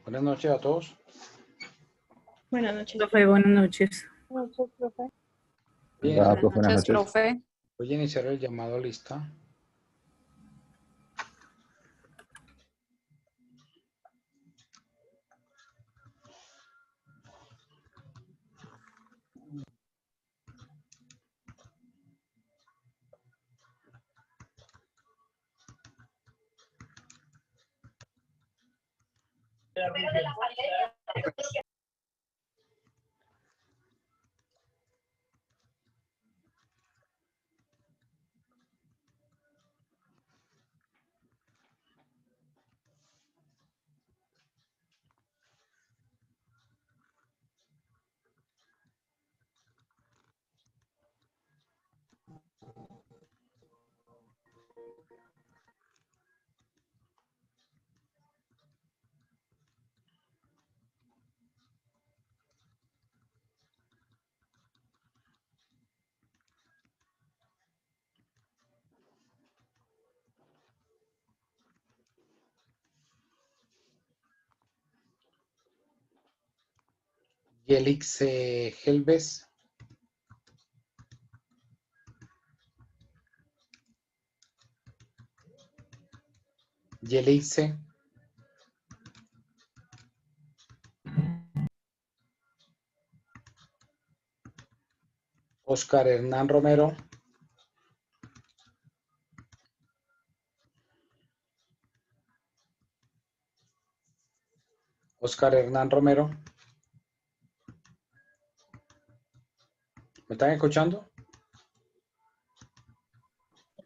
Buenas noches a todos. Buenas noches. Profe, buenas noches. Buenas noches, profe. Bien, Hola, profe, buenas noches. Profe. voy a iniciar el llamado a lista. Yelix Helves. Yelixe. Oscar Hernán Romero. Oscar Hernán Romero. ¿Me están escuchando?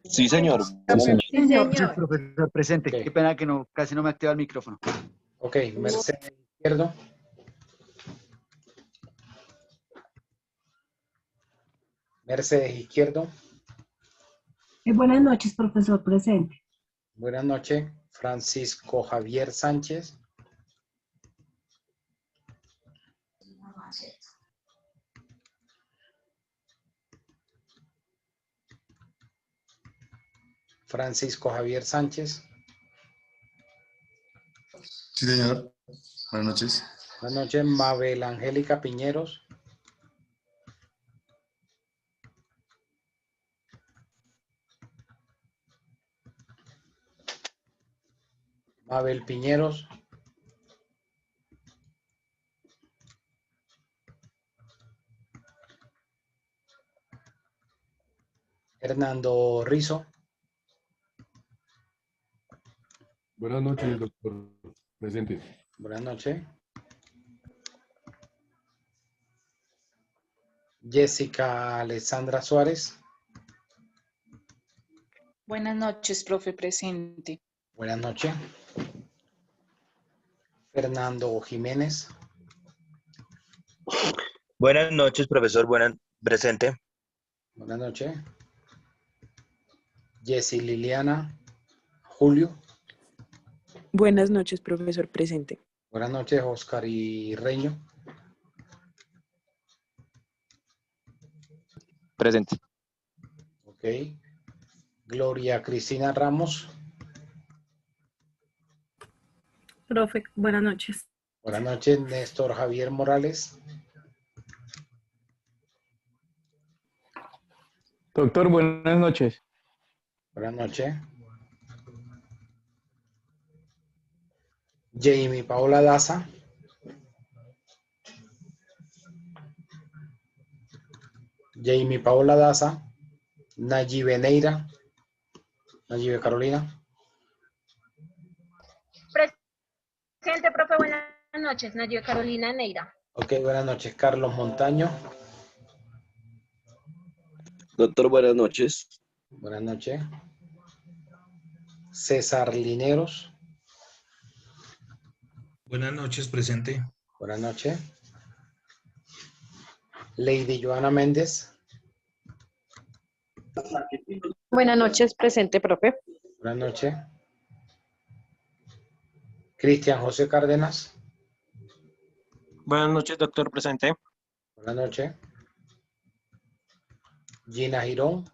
Sí, señor. Sí, señor. Profesor presente. Ok. Qué pena que casi no me activa el micrófono. Ok, Mercedes Izquierdo. Mercedes Izquierdo. Buenas noches, profesor presente. Buenas noches. Francisco Javier Sánchez. Francisco Javier Sánchez. Sí, señor. Buenas noches. Buenas noches. Mabel Angélica Piñeros. Mabel Piñeros. Hernando Rizo. Buenas noches, doctor. Presente. Buenas noches. Jessica Alessandra Suárez. Buenas noches, profe presente. Buenas noches. Fernando Jiménez. Buenas noches, profesor. Presente. Buenas noches. Jessy Liliana. Julio. Buenas noches, profesor presente. Buenas noches, Oscar y Reño. Presente. Ok. Gloria Cristina Ramos. Profe, buenas noches. Buenas noches, Néstor Javier Morales. Doctor, buenas noches. Buenas noches. Jamie Paola Daza. Jamie Paola Daza. Nayibe Neira. Nayibe Carolina. Presente, profe, buenas noches. Nayo Carolina Neira. Ok, buenas noches. Carlos Montaño. Doctor, buenas noches. Buenas noches. César Lineros. Buenas noches, presente. Buenas noches. Lady Joana Méndez. Buenas noches, presente, profe. Buenas noches. Cristian José Cárdenas. Buenas noches, doctor. Presente. Buenas noches. Gina Girón.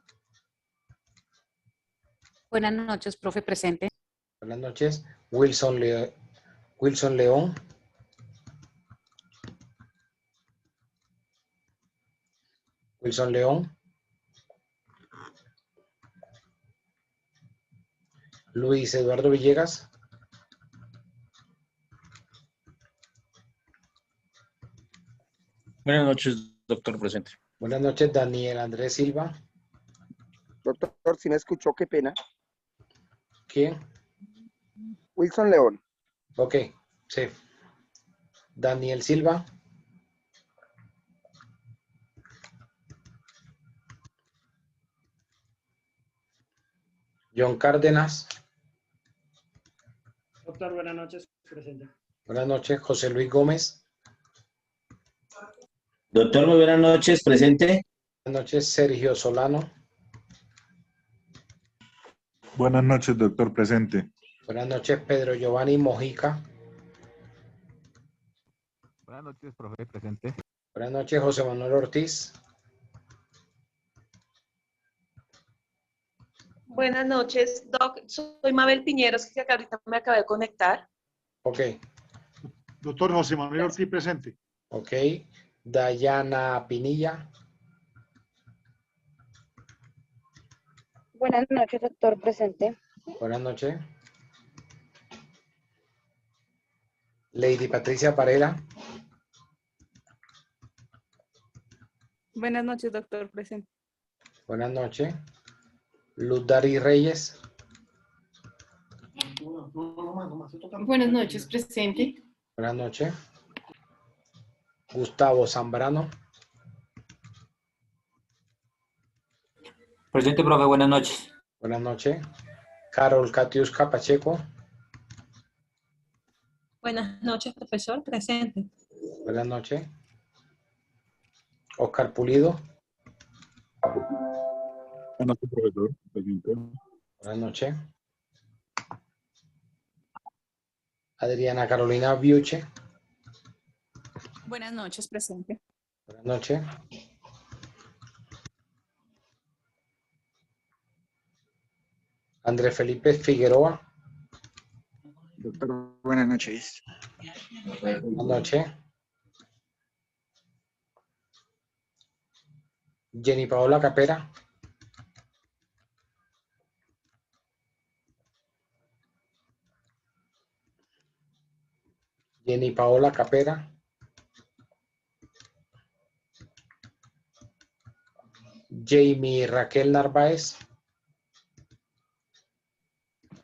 Buenas noches, profe presente. Buenas noches. Wilson León. Wilson León. Luis Eduardo Villegas. Buenas noches, doctor presente. Buenas noches, Daniel Andrés Silva. Doctor, si me escuchó, qué pena. ¿Quién? Wilson León. Ok, sí. Daniel Silva. John Cárdenas. Doctor, buenas noches, presente. Buenas noches, José Luis Gómez. Doctor, muy buenas noches, presente. Buenas noches, Sergio Solano. Buenas noches, doctor presente. Buenas noches, Pedro Giovanni Mojica. Buenas noches, profe, presente. Buenas noches, José Manuel Ortiz. Buenas noches, Doc. Soy Mabel Piñeros, que ahorita me acabé de conectar. Ok, Doctor José Manuel Ortiz, presente. ok. Dayana Pinilla. Buenas noches, doctor presente. Buenas noches. Lady Patricia Varela. Buenas noches, doctor presente. Buenas noches. Luz Dari Reyes. Buenas noches, presente. Buenas noches. Gustavo Zambrano. Presente, profe, buenas noches. Buenas noches. Carol Katiuska Pacheco. Buenas noches, profesor. Presente. Buenas noches. Oscar Pulido. Buenas noches, profesor presente. Buenas noches. Adriana Carolina Biuche. Buenas noches, presente. Buenas noches. Andrés Felipe Figueroa. Doctor, buenas noches. Buenas noches. Jenny Paola Capera. Jenny Paola Capera. Jamie Raquel Narváez.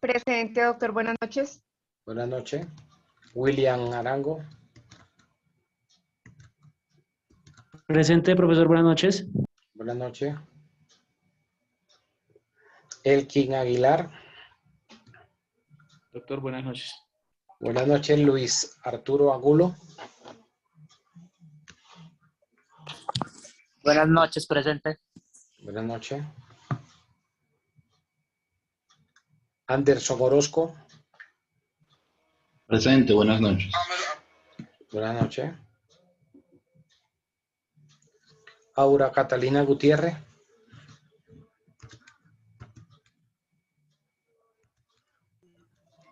Presente, doctor, buenas noches. Buenas noches. William Arango. Presente, profesor, buenas noches. Buenas noches. Elkin Aguilar. Doctor, buenas noches. Buenas noches, Luis Arturo Angulo. Buenas noches, presente. Buenas noches. Anderson Orozco. Presente, buenas noches. Buenas noches. Aura Catalina Gutiérrez.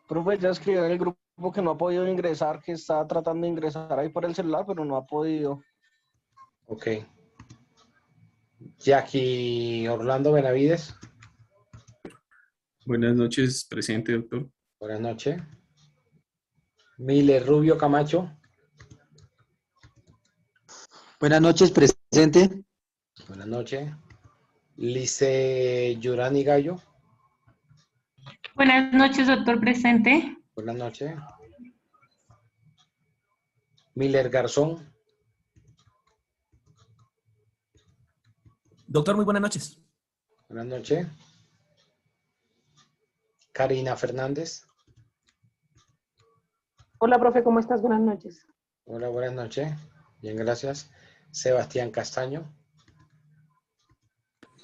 Profe, ya escribió en el grupo que no ha podido ingresar, que está tratando de ingresar ahí por el celular, pero no ha podido. Ok. Jackie Orlando Benavides. Buenas noches, presente, doctor. Buenas noches. Miller Rubio Camacho. Buenas noches, presente. Buenas noches. Lice Yurani Gallo. Buenas noches, doctor presente. Buenas noches. Miller Garzón. Doctor, muy buenas noches. Buenas noches. Karina Fernández. Hola, profe, ¿cómo estás? Buenas noches. Hola, buenas noches. Bien, gracias. Sebastián Castaño.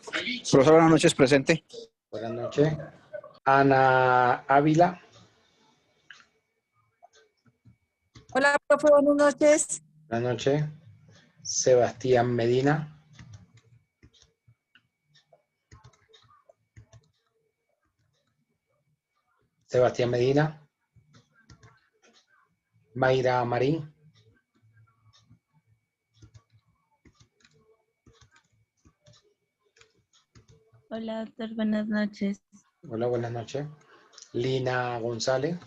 Profesor, buenas noches, presente. Buenas noches. Ana Ávila. Hola, profe, buenas noches. Buenas noches. Sebastián Medina. Sebastián Medina. Mayra Marín. Hola, doctor, buenas noches. Hola, buenas noches. Lina González.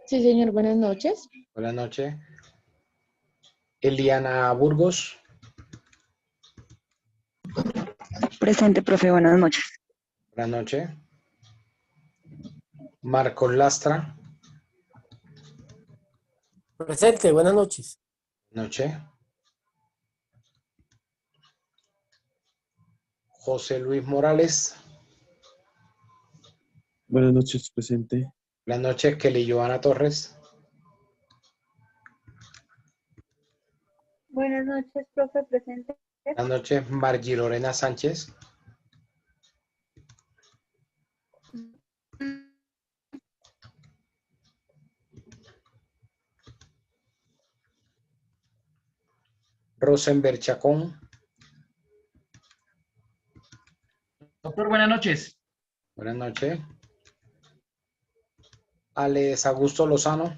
Sí, señor, buenas noches. Buenas noches. Eliana Burgos. Presente, profe, buenas noches. Buenas noches. Marcos Lastra. Presente, buenas noches. Buenas noches. José Luis Morales. Buenas noches, presente. Buenas noches, Kelly Joana Torres. Buenas noches, profe, presente. Buenas noches, Margie Lorena Sánchez. Rosenberg Chacón. Doctor, buenas noches. Buenas noches. Alex Augusto Lozano.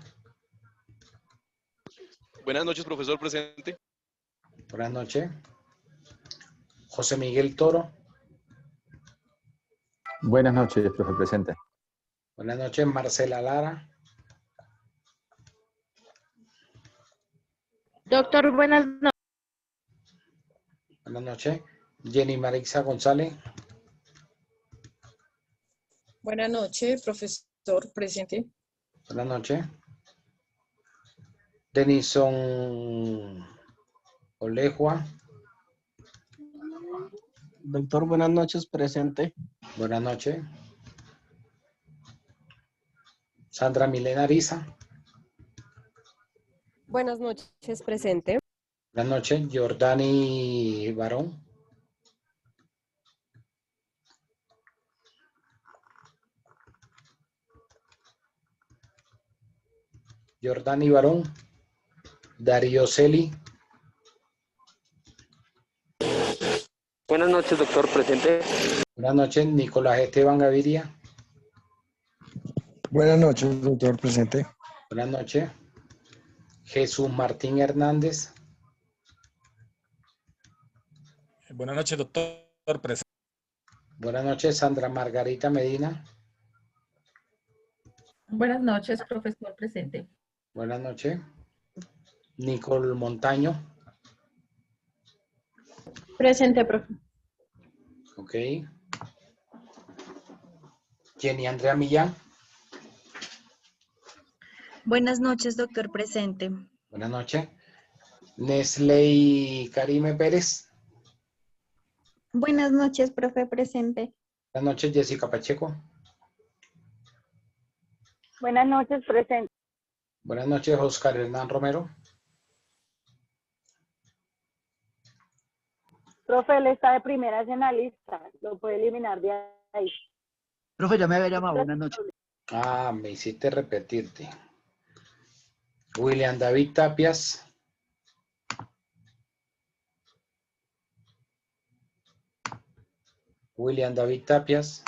Buenas noches, profesor presente. Buenas noches. José Miguel Toro. Buenas noches, profe presente. Buenas noches, Marcela Lara. Doctor, buenas noches. Buenas noches. Jenny Marixa González. Buenas noches, profesor presente. Buenas noches. Denison Olejua. Doctor, buenas noches, presente. Buenas noches. Sandra Milena Ariza. Buenas noches, presente. Buenas noches. Jordani Barón. Jordani Barón. Darío Celi. Buenas noches, doctor presente. Buenas noches, Nicolás Esteban Gaviria. Buenas noches, doctor presente. Buenas noches. Jesús Martín Hernández. Buenas noches, doctor presente. Buenas noches, Sandra Margarita Medina. Buenas noches, profesor presente. Buenas noches. Nicole Montaño. Presente, profe. Ok. Jenny Andrea Millán. Buenas noches, doctor presente. Buenas noches. Nesley Karime Pérez. Buenas noches, profe presente. Buenas noches, Jessica Pacheco. Buenas noches, presente. Buenas noches, Oscar Hernán Romero. Profe, él está de primeras en la lista. Lo puede eliminar de ahí. Profe, ya me había llamado. Buenas noches. Ah, me hiciste repetirte. William David Tapias. William David Tapias.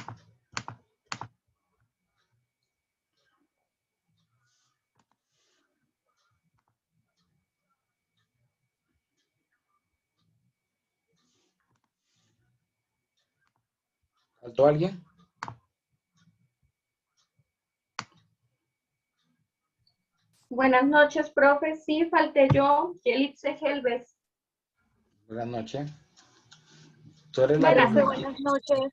¿Faltó alguien? Buenas noches, profe. Sí, falté yo, Yelitze Helves. Buenas noches. Tú eres la Buenas, Buenas noches.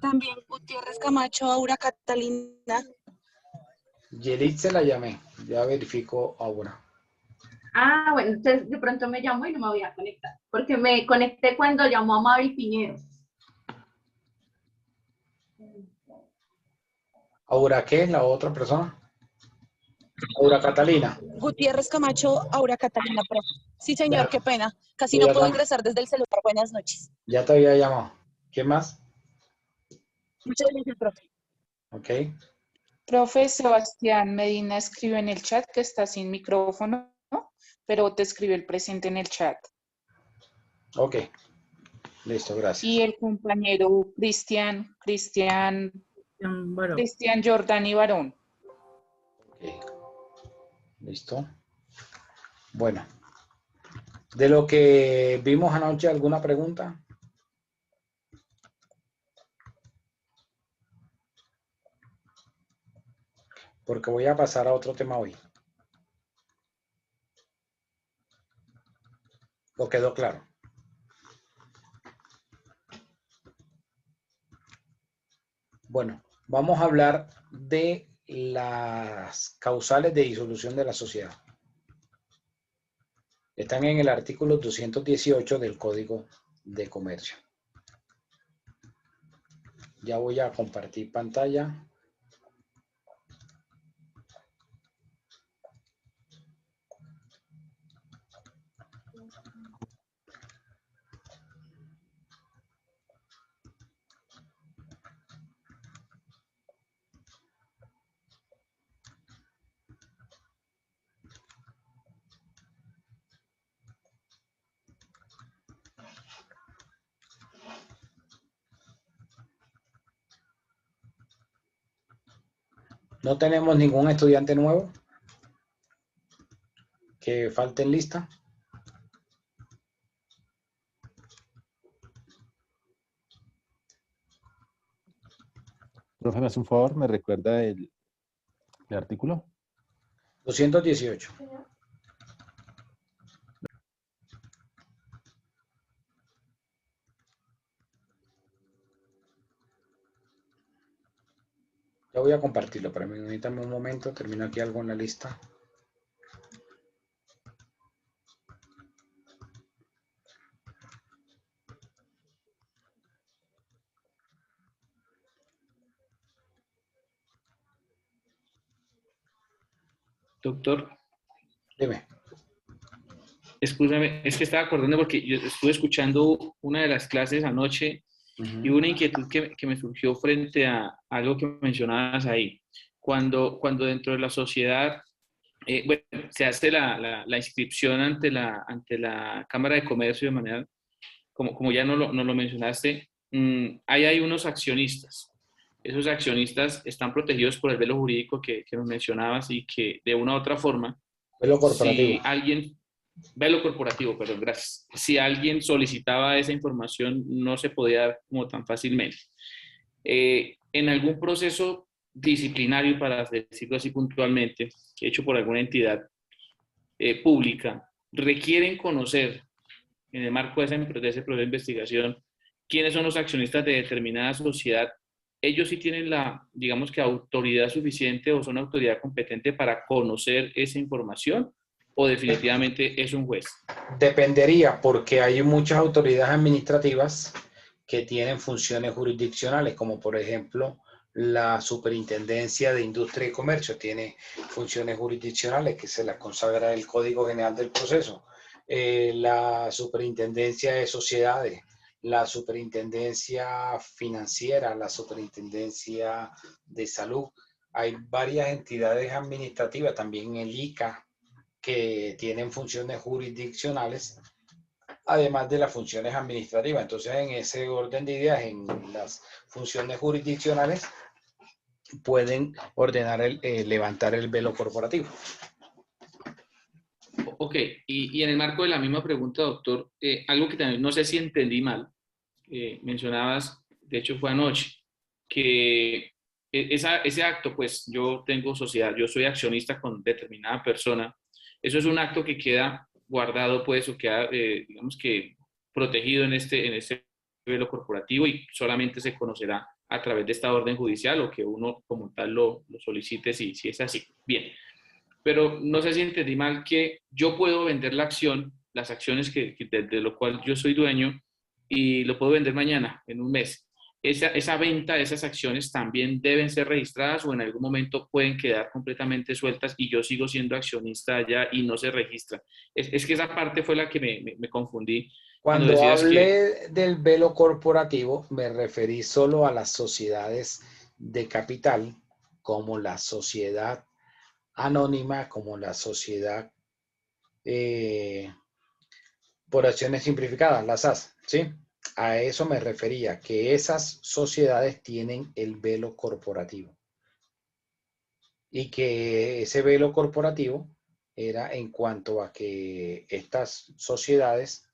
También Gutiérrez Camacho, Aura Catalina. Yelitze la llamé. Ya verifico ahora. Ah, bueno, entonces de pronto me llamó y no me voy a conectar, porque me conecté cuando llamó a Mabel Piñero. ¿Aura qué? ¿La otra persona? Aura Catalina. Gutiérrez Camacho, Aura Catalina, profe. Sí, señor, Ya. qué pena. Casi Ya no puedo está. ingresar desde el celular. Buenas noches. Ya te había llamado. ¿Quién más? Muchas gracias, profe. Ok. Profe, Sebastián Medina escribe en el chat que está sin micrófono, ¿no? Pero te escribe el presente en el chat. Ok. Listo, gracias. Y el compañero Cristian Jordani Barón. Listo. Bueno. De lo que vimos anoche, ¿alguna pregunta? porque voy a pasar a otro tema hoy. ¿O quedó claro? Bueno, vamos a hablar de las causales de disolución de la sociedad. Están en el artículo 218 del Código de Comercio. Ya voy a compartir pantalla. ¿No tenemos ningún estudiante nuevo que falte en lista? Profe, ¿me hace un favor? ¿Me recuerda el artículo? 218. Ya voy a compartirlo, pero permítame un momento, termino aquí algo en la lista. Doctor, Dime. escúchame, es que estaba acordando porque yo estuve escuchando una de las clases anoche y hubo una inquietud que me surgió frente a algo que mencionabas ahí. Cuando dentro de la sociedad, bueno, se hace la inscripción ante la Cámara de Comercio de manera, como ya no lo mencionaste, ahí hay unos accionistas. Esos accionistas están protegidos por el velo jurídico que nos mencionabas y que de una u otra forma, Velo corporativo. si alguien, velo corporativo, perdón, gracias. Si alguien solicitaba esa información, no se podía dar como tan fácilmente. En algún proceso disciplinario, para decirlo así puntualmente, hecho por alguna entidad pública, requieren conocer, en el marco de ese proceso de investigación, quiénes son los accionistas de determinada sociedad. Ellos sí tienen digamos que autoridad suficiente o son autoridad competente para conocer esa información, o definitivamente es un juez. Dependería, porque hay muchas autoridades administrativas que tienen funciones jurisdiccionales, como por ejemplo la Superintendencia de Industria y Comercio tiene funciones jurisdiccionales que se las consagra el Código General del Proceso. La Superintendencia de Sociedades, la Superintendencia Financiera, la Superintendencia de Salud. Hay varias entidades administrativas, también el ICA, que tienen funciones jurisdiccionales, además de las funciones administrativas. Entonces, en ese orden de ideas, en las funciones jurisdiccionales, pueden ordenar levantar el velo corporativo. Ok, y en el marco de la misma pregunta, doctor, algo que también no sé si entendí mal, mencionabas, de hecho fue anoche, que ese acto, pues yo tengo sociedad, yo soy accionista con determinada persona, eso es un acto que queda guardado, pues, o queda, digamos que, protegido en este velo corporativo y solamente se conocerá a través de esta orden judicial o que uno como tal lo solicite si es así. Bien. Pero no sé si entendí mal que yo puedo vender las acciones de lo cual yo soy dueño y lo puedo vender mañana, en un mes. Esa venta de esas acciones también deben ser registradas o en algún momento pueden quedar completamente sueltas y yo sigo siendo accionista allá y no se registra. Es que esa parte fue la que me confundí. Cuando hablé del velo corporativo, me referí solo a las sociedades de capital, como la sociedad anónima, como la sociedad por acciones simplificadas, las SAS, ¿sí? A eso me refería, que esas sociedades tienen el velo corporativo. Y que ese velo corporativo era en cuanto a que estas sociedades,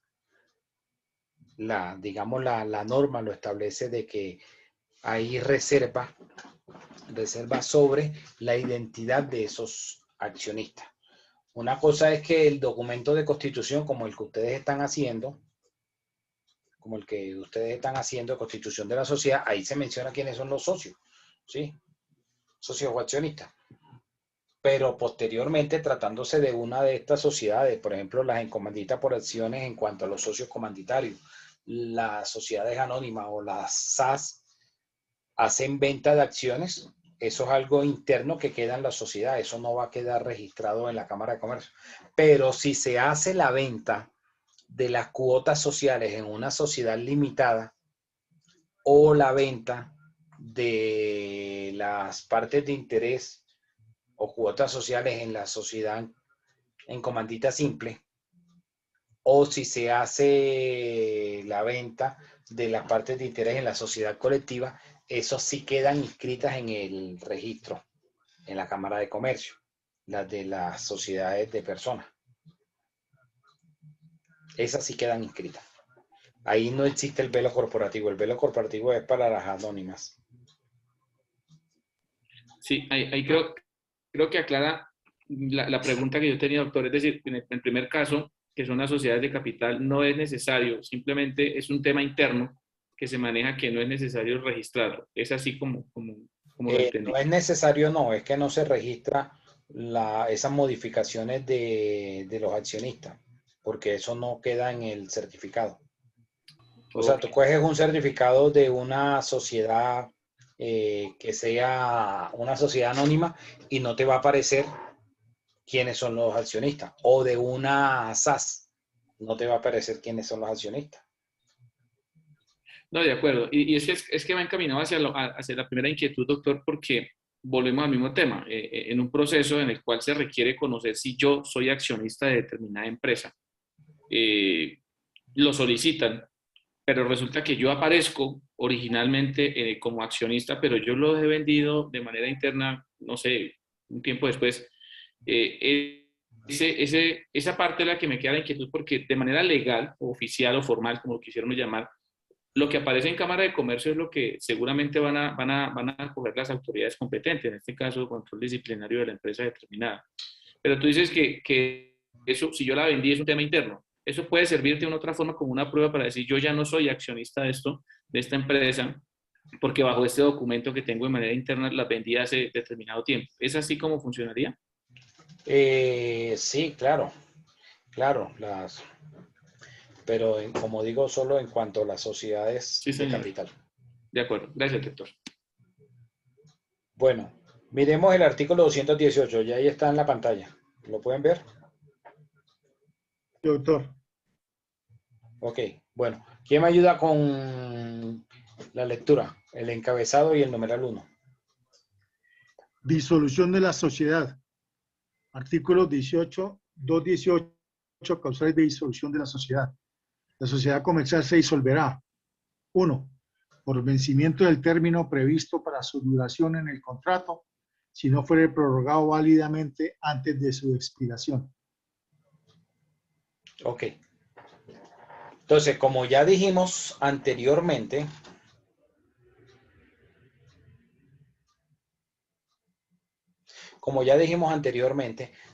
digamos la norma lo establece de que hay reserva sobre la identidad de esos accionistas. Una cosa es que el documento de constitución, como el que ustedes están haciendo, de constitución de la sociedad, ahí se menciona quiénes son los socios, ¿sí? Socios o accionistas. Pero posteriormente, tratándose de una de estas sociedades, por ejemplo, las encomanditas por acciones en cuanto a los socios comanditarios, las sociedades anónimas o las SAS hacen venta de acciones, eso es algo interno que queda en la sociedad, eso no va a quedar registrado en la Cámara de Comercio. Pero si se hace la venta de las cuotas sociales en una sociedad limitada o la venta de las partes de interés o cuotas sociales en la sociedad en comandita simple, o si se hace la venta de las partes de interés en la sociedad colectiva, eso sí quedan inscritas en el registro, en la Cámara de Comercio, las de las sociedades de personas. Esas sí quedan inscritas. Ahí no existe el velo corporativo. El velo corporativo es para las anónimas. Sí, ahí creo que aclara la pregunta que yo tenía, doctor. Es decir, en el primer caso, que son las sociedades de capital, no es necesario, simplemente es un tema interno que se maneja, que no es necesario registrarlo. Es así como lo entendí. No es necesario, no, es que no se registra esas modificaciones de los accionistas, porque eso no queda en el certificado. O sea, tú coges un certificado de una sociedad que sea una sociedad anónima y no te va a aparecer quiénes son los accionistas, o de una SAS, no te va a aparecer quiénes son los accionistas. No, de acuerdo. Y es que va encaminado hacia la primera inquietud, doctor, porque volvemos al mismo tema. En un proceso en el cual se requiere conocer si yo soy accionista de determinada empresa, lo solicitan, pero resulta que yo aparezco originalmente como accionista, pero yo lo he vendido de manera interna, no sé, un tiempo después. Esa parte es la que me queda la inquietud, porque de manera legal, o oficial o formal, como lo quisiéramos llamar, lo que aparece en Cámara de Comercio es lo que seguramente van a coger las autoridades competentes, en este caso, control disciplinario de la empresa determinada. Pero tú dices que eso, si yo la vendí, es un tema interno. Eso puede servir de una otra forma como una prueba para decir, yo ya no soy accionista de esta empresa, porque bajo este documento que tengo de manera interna la vendí hace determinado tiempo. ¿Es así como funcionaría? Sí, claro. Pero como digo, solo en cuanto a las sociedades de capital. De acuerdo. Gracias, doctor. Bueno, miremos el artículo 218. Ya ahí está en la pantalla. ¿Lo pueden ver? Doctor. Ok, bueno. ¿Quién me ayuda con la lectura? El encabezado y el numeral 1. Disolución de la sociedad. Artículo 218, causales de disolución de la sociedad. La sociedad comercial se disolverá. 1. Por vencimiento del término previsto para su duración en el contrato, si no fuere prorrogado válidamente antes de su expiración. Ok. Entonces, como ya dijimos anteriormente,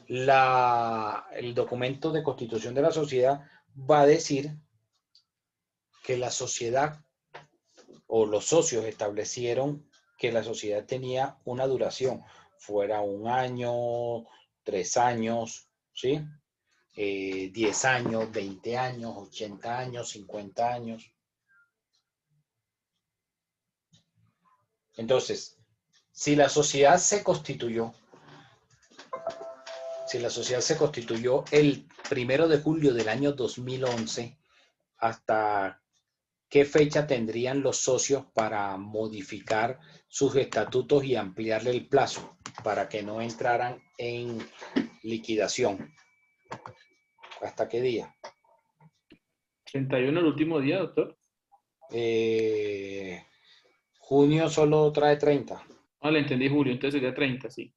el documento de constitución de la sociedad va a decir que la sociedad o los socios establecieron que la sociedad tenía una duración, fuera 1 año, 3 años, ¿sí? 10 años, 20 años, 80 años, 50 años. Entonces, si la sociedad se constituyó el 1 de julio del año 2011, ¿hasta qué fecha tendrían los socios para modificar sus estatutos y ampliarle el plazo para que no entraran en liquidación? ¿Hasta qué día? 31 el último día, doctor. Junio solo trae 30. Ah, le entendí julio, entonces sería 30, sí.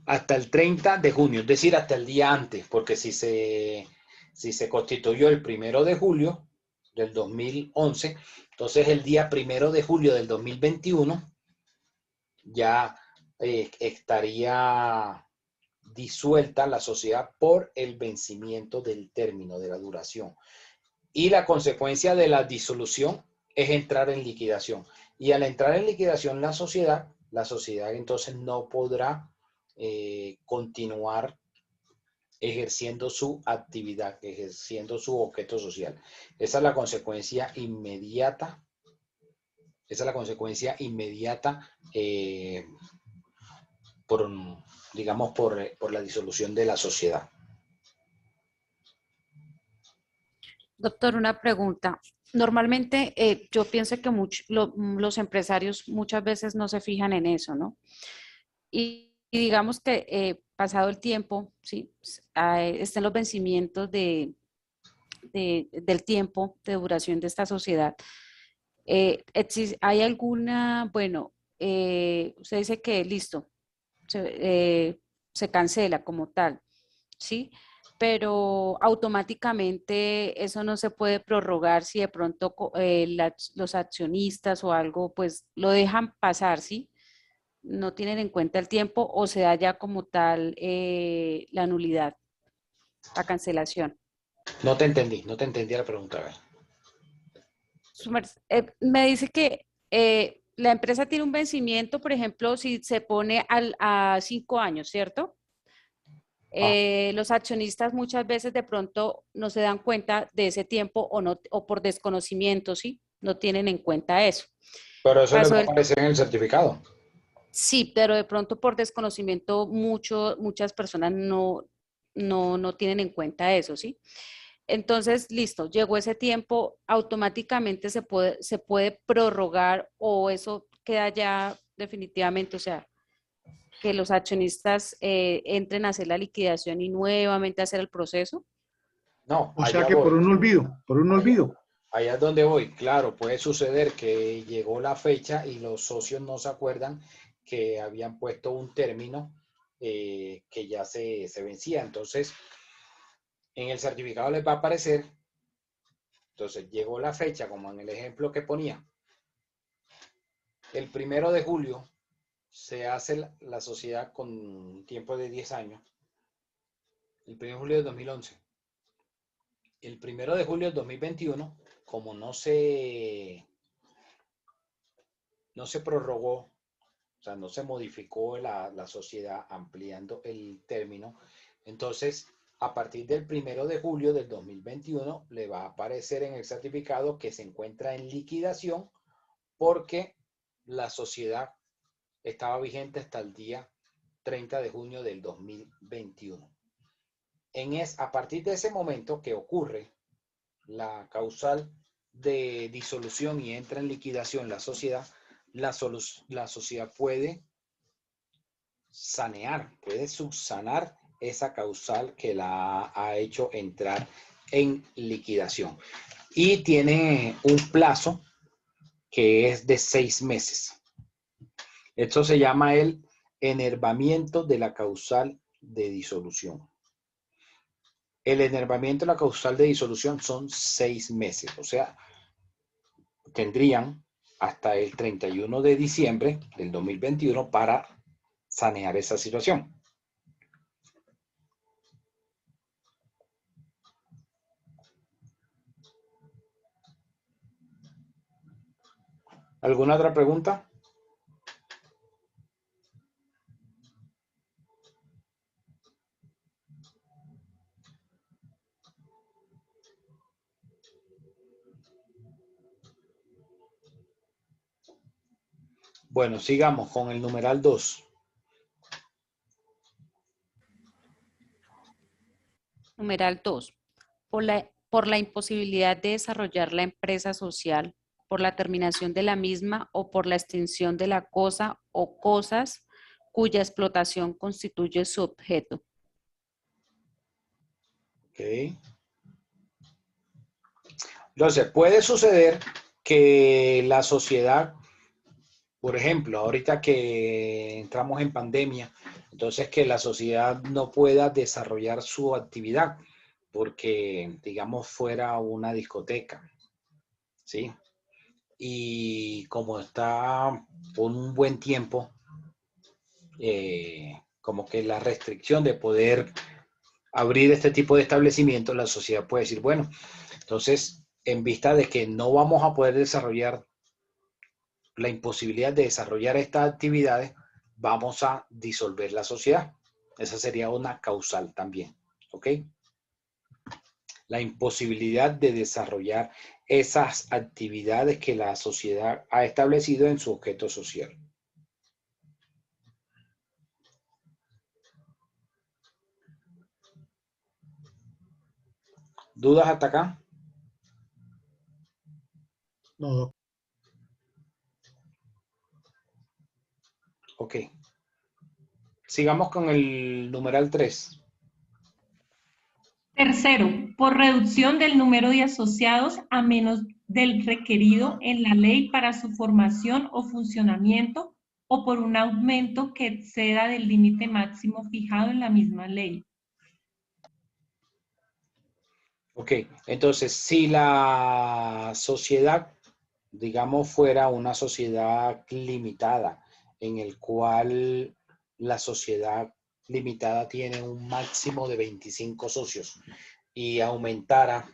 Hasta el 30 de junio, es decir, hasta el día antes, porque si se constituyó el 1 de julio, del 2011. Entonces, el día 1 de julio del 2021 ya estaría disuelta la sociedad por el vencimiento del término de la duración. Y la consecuencia de la disolución es entrar en liquidación. Y al entrar en liquidación la sociedad entonces no podrá continuar ejerciendo su actividad, ejerciendo su objeto social. Esa es la consecuencia inmediata. Esa es la consecuencia inmediata por la disolución de la sociedad. Doctor, una pregunta. Normalmente yo pienso que los empresarios muchas veces no se fijan en eso, ¿no? Y digamos que pasado el tiempo, ¿sí? Estén los vencimientos del tiempo de duración de esta sociedad. ¿Hay alguna, bueno, usted dice que listo, se cancela como tal, ¿sí? Pero automáticamente eso no se puede prorrogar si de pronto los accionistas o algo, pues lo dejan pasar, ¿sí? No tienen en cuenta el tiempo o se da ya como tal la nulidad, la cancelación. No te entendí la pregunta. A ver. Me dice que la empresa tiene un vencimiento, por ejemplo, si se pone a 5 años, ¿cierto? Los accionistas muchas veces de pronto no se dan cuenta de ese tiempo o por desconocimiento, ¿sí? No tienen en cuenta eso. Pero eso le va a aparecer en el certificado. Sí, pero de pronto por desconocimiento muchas personas no tienen en cuenta eso, ¿sí? Entonces, listo, llegó ese tiempo, automáticamente se puede prorrogar o eso queda ya definitivamente, o sea, que los accionistas entren a hacer la liquidación y nuevamente hacer el proceso. No, o sea que por un olvido. Allá es donde voy. Claro, puede suceder que llegó la fecha y los socios no se acuerdan que habían puesto un término que ya se vencía. Entonces, en el certificado les va a aparecer, entonces llegó la fecha, como en el ejemplo que ponía. El 1 de julio se hace la sociedad con un tiempo de 10 años. El 1 de julio de 2011. El 1 de julio del 2021, como no se prorrogó, o sea, no se modificó la sociedad ampliando el término, entonces a partir del 1 de julio del 2021 le va a aparecer en el certificado que se encuentra en liquidación porque la sociedad estaba vigente hasta el día 30 de junio del 2021. A partir de ese momento que ocurre la causal de disolución y entra en liquidación la sociedad, la sociedad puede sanear, puede subsanar esa causal que la ha hecho entrar en liquidación. Y tiene un plazo que es de 6 meses. Esto se llama el enervamiento de la causal de disolución. El enervamiento de la causal de disolución son 6 meses. O sea, tendrían hasta el 31 de diciembre del 2021 para sanear esa situación. ¿Alguna otra pregunta? Bueno, sigamos con el numeral 2. Numeral 2. Por la imposibilidad de desarrollar la empresa social, por la terminación de la misma o por la extinción de la cosa o cosas cuya explotación constituye su objeto. Ok. Entonces, puede suceder que la sociedad, por ejemplo, ahorita que entramos en pandemia, entonces que la sociedad no pueda desarrollar su actividad porque, digamos, fuera una discoteca ¿sí? Y como está por un buen tiempo, como que la restricción de poder abrir este tipo de establecimientos, la sociedad puede decir, bueno, entonces, en vista de que no vamos a poder desarrollar la imposibilidad de desarrollar estas actividades, vamos a disolver la sociedad. Esa sería una causal también, ¿ok? La imposibilidad de desarrollar esas actividades que la sociedad ha establecido en su objeto social. ¿Dudas hasta acá? No. Ok. Sigamos con el numeral 3. Tercero, por reducción del número de asociados a menos del requerido en la ley para su formación o funcionamiento o por un aumento que exceda del límite máximo fijado en la misma ley. Ok, entonces si la sociedad, digamos, fuera una sociedad limitada, en el cual la sociedad limitada tiene un máximo de 25 socios y aumentara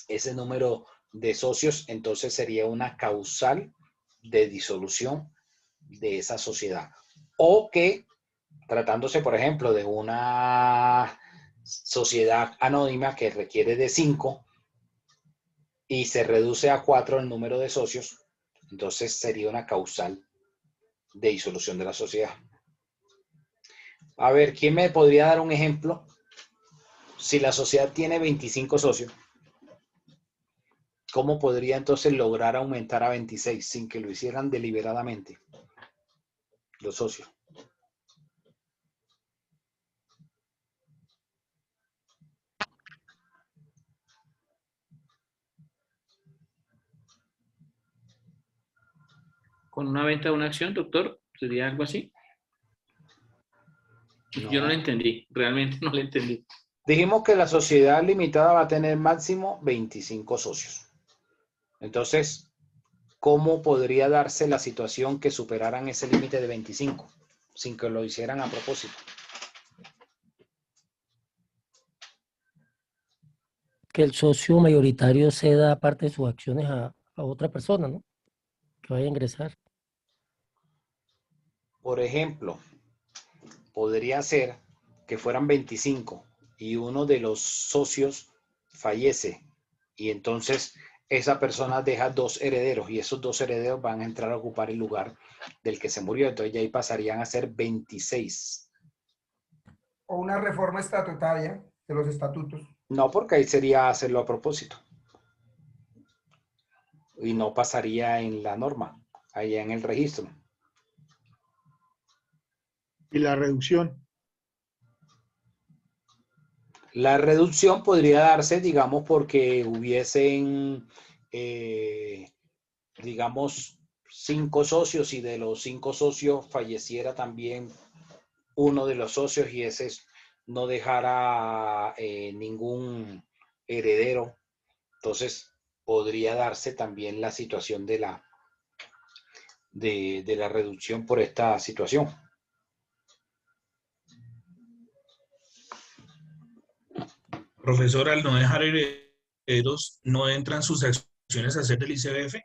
ese número de socios, entonces sería una causal de disolución de esa sociedad. O que, tratándose, por ejemplo, de una sociedad anónima que requiere de 5 y se reduce a 4 el número de socios, entonces sería una causal de disolución de la sociedad. A ver, ¿quién me podría dar un ejemplo? Si la sociedad tiene 25 socios, ¿cómo podría entonces lograr aumentar a 26 sin que lo hicieran deliberadamente los socios? ¿Con una venta de una acción, doctor? ¿Sería algo así? No. Yo no lo entendí, realmente no lo entendí. Dijimos que la sociedad limitada va a tener máximo 25 socios. Entonces, ¿cómo podría darse la situación que superaran ese límite de 25 sin que lo hicieran a propósito? Que el socio mayoritario ceda parte de sus acciones a otra persona, ¿no? Que vaya a ingresar. Por ejemplo, podría ser que fueran 25 y uno de los socios fallece y entonces esa persona deja 2 herederos y esos 2 herederos van a entrar a ocupar el lugar del que se murió. Entonces ya ahí pasarían a ser 26. O una reforma estatutaria de los estatutos. No, porque ahí sería hacerlo a propósito. Y no pasaría en la norma, allá en el registro. ¿Y la reducción? La reducción podría darse, digamos, porque hubiesen, digamos, 5 socios y de los 5 socios falleciera también uno de los socios y ese no dejara ningún heredero. Entonces, podría darse también la situación de la reducción por esta situación. Profesor, al no dejar herederos, ¿no entran sus acciones a ser del ICBF?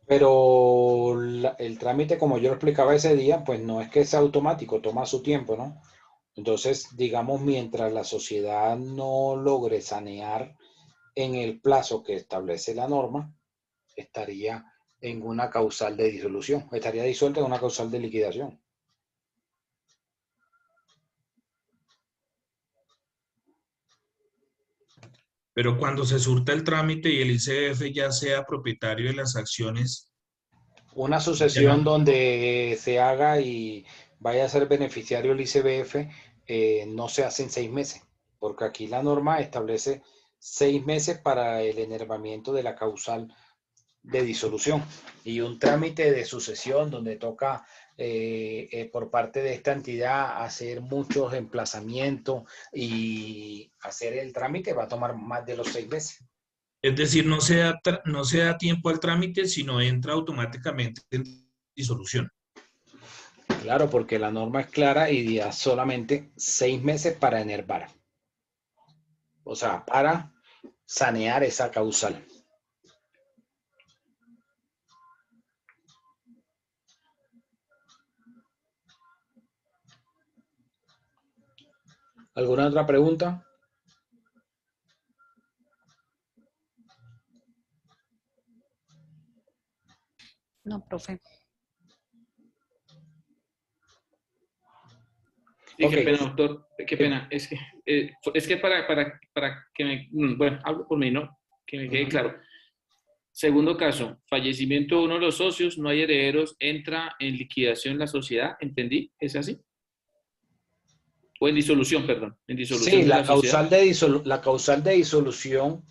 Pero el trámite, como yo lo explicaba ese día, pues no es que sea automático, toma su tiempo, ¿no? Entonces, digamos, mientras la sociedad no logre sanear en el plazo que establece la norma, estaría en una causal de disolución, estaría disuelta en una causal de liquidación. Pero cuando se surta el trámite y el ICBF ya sea propietario de las acciones. Una sucesión donde se haga y vaya a ser beneficiario el ICBF no se hace en 6 meses, porque aquí la norma establece 6 meses para el enervamiento de la causal de disolución y un trámite de sucesión donde toca por parte de esta entidad hacer muchos emplazamientos y hacer el trámite va a tomar más de los 6 meses. Es decir, no se da tiempo al trámite, sino entra automáticamente en disolución. Claro, porque la norma es clara y da solamente 6 meses para enervar. O sea, para sanear esa causal. ¿Alguna otra pregunta? No, profe. Sí, Ok. qué pena, doctor. Qué pena. Es que para que me... Bueno, hablo por mí, ¿no? Que me quede claro. Segundo caso, fallecimiento de uno de los socios, no hay herederos, entra en liquidación la sociedad. ¿Entendí? ¿Es así? O en disolución, perdón. En disolución Sí, de la sociedad. la causal de disolución,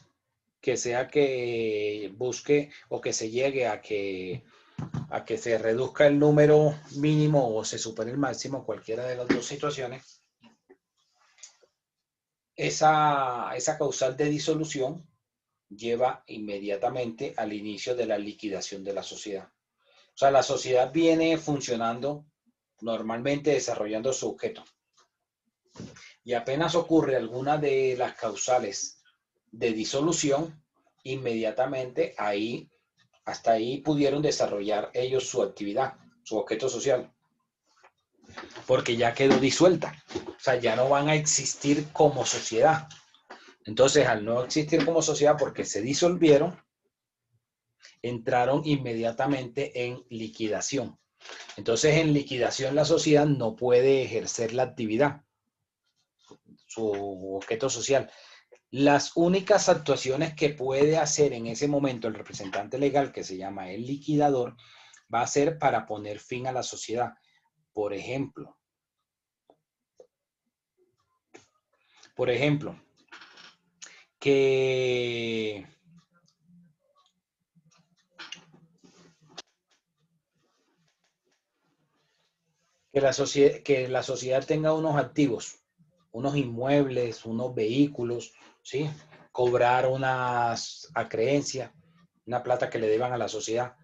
que sea que busque o que se llegue a que se reduzca el número mínimo o se supere el máximo, cualquiera de las dos situaciones, esa causal de disolución lleva inmediatamente al inicio de la liquidación de la sociedad. O sea, la sociedad viene funcionando normalmente desarrollando su objeto. Y apenas ocurre alguna de las causales de disolución, inmediatamente hasta ahí pudieron desarrollar ellos su actividad, su objeto social, porque ya quedó disuelta. O sea, ya no van a existir como sociedad. Entonces, al no existir como sociedad porque se disolvieron, entraron inmediatamente en liquidación. Entonces, en liquidación la sociedad no puede ejercer la actividad, su objeto social. Las únicas actuaciones que puede hacer en ese momento el representante legal, que se llama el liquidador, va a ser para poner fin a la sociedad. Por ejemplo, que que la sociedad tenga unos activos, unos inmuebles, unos vehículos, ¿sí? Cobrar unas acreencias, una plata que le deban a la sociedad.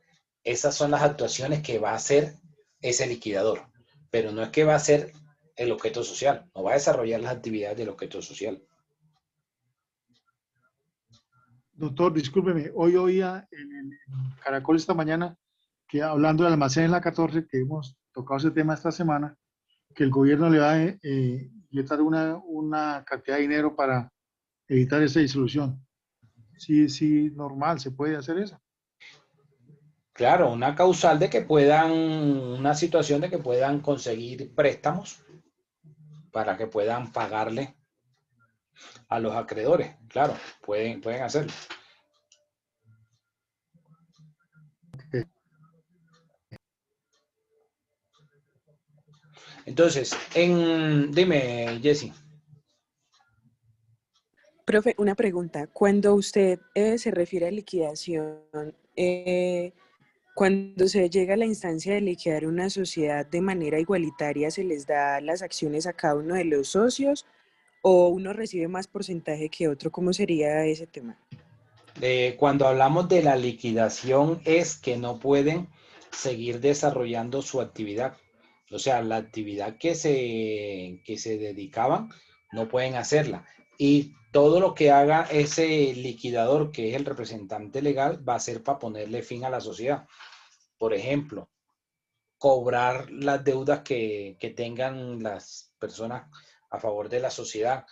Esas son las actuaciones que va a hacer ese liquidador, pero no es que va a hacer el objeto social, no va a desarrollar las actividades del objeto social. Doctor, discúlpeme, hoy oía en Caracol esta mañana que hablando del almacén en la 14, que hemos tocado ese tema esta semana, que el gobierno le va a inyectar una cantidad de dinero para evitar esa disolución. Sí, sí, normal, se puede hacer eso. Claro, una causal de que puedan, una situación de que puedan conseguir préstamos para que puedan pagarle a los acreedores. Claro, pueden hacerlo. Entonces, dime, Jessy. Profe, una pregunta. Cuando usted se refiere a liquidación, cuando se llega a la instancia de liquidar una sociedad de manera igualitaria, ¿se les da las acciones a cada uno de los socios o uno recibe más porcentaje que otro? ¿Cómo sería ese tema? Cuando hablamos de la liquidación es que no pueden seguir desarrollando su actividad. O sea, la actividad que se dedicaban no pueden hacerla. Y todo lo que haga ese liquidador, que es el representante legal, va a ser para ponerle fin a la sociedad. Por ejemplo, cobrar las deudas que tengan las personas a favor de la sociedad,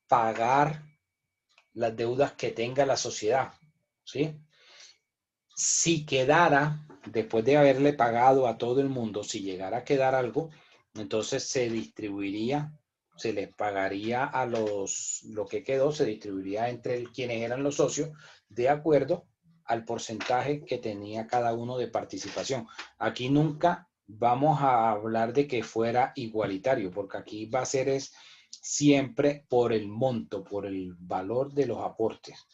pagar las deudas que tenga la sociedad, ¿sí? Si quedara, después de haberle pagado a todo el mundo, si llegara a quedar algo, entonces se distribuiría, se les pagaría a lo que quedó, se distribuiría entre quienes eran los socios, de acuerdo al porcentaje que tenía cada uno de participación. Aquí nunca vamos a hablar de que fuera igualitario, porque aquí va a ser siempre por el monto, por el valor de los aportes.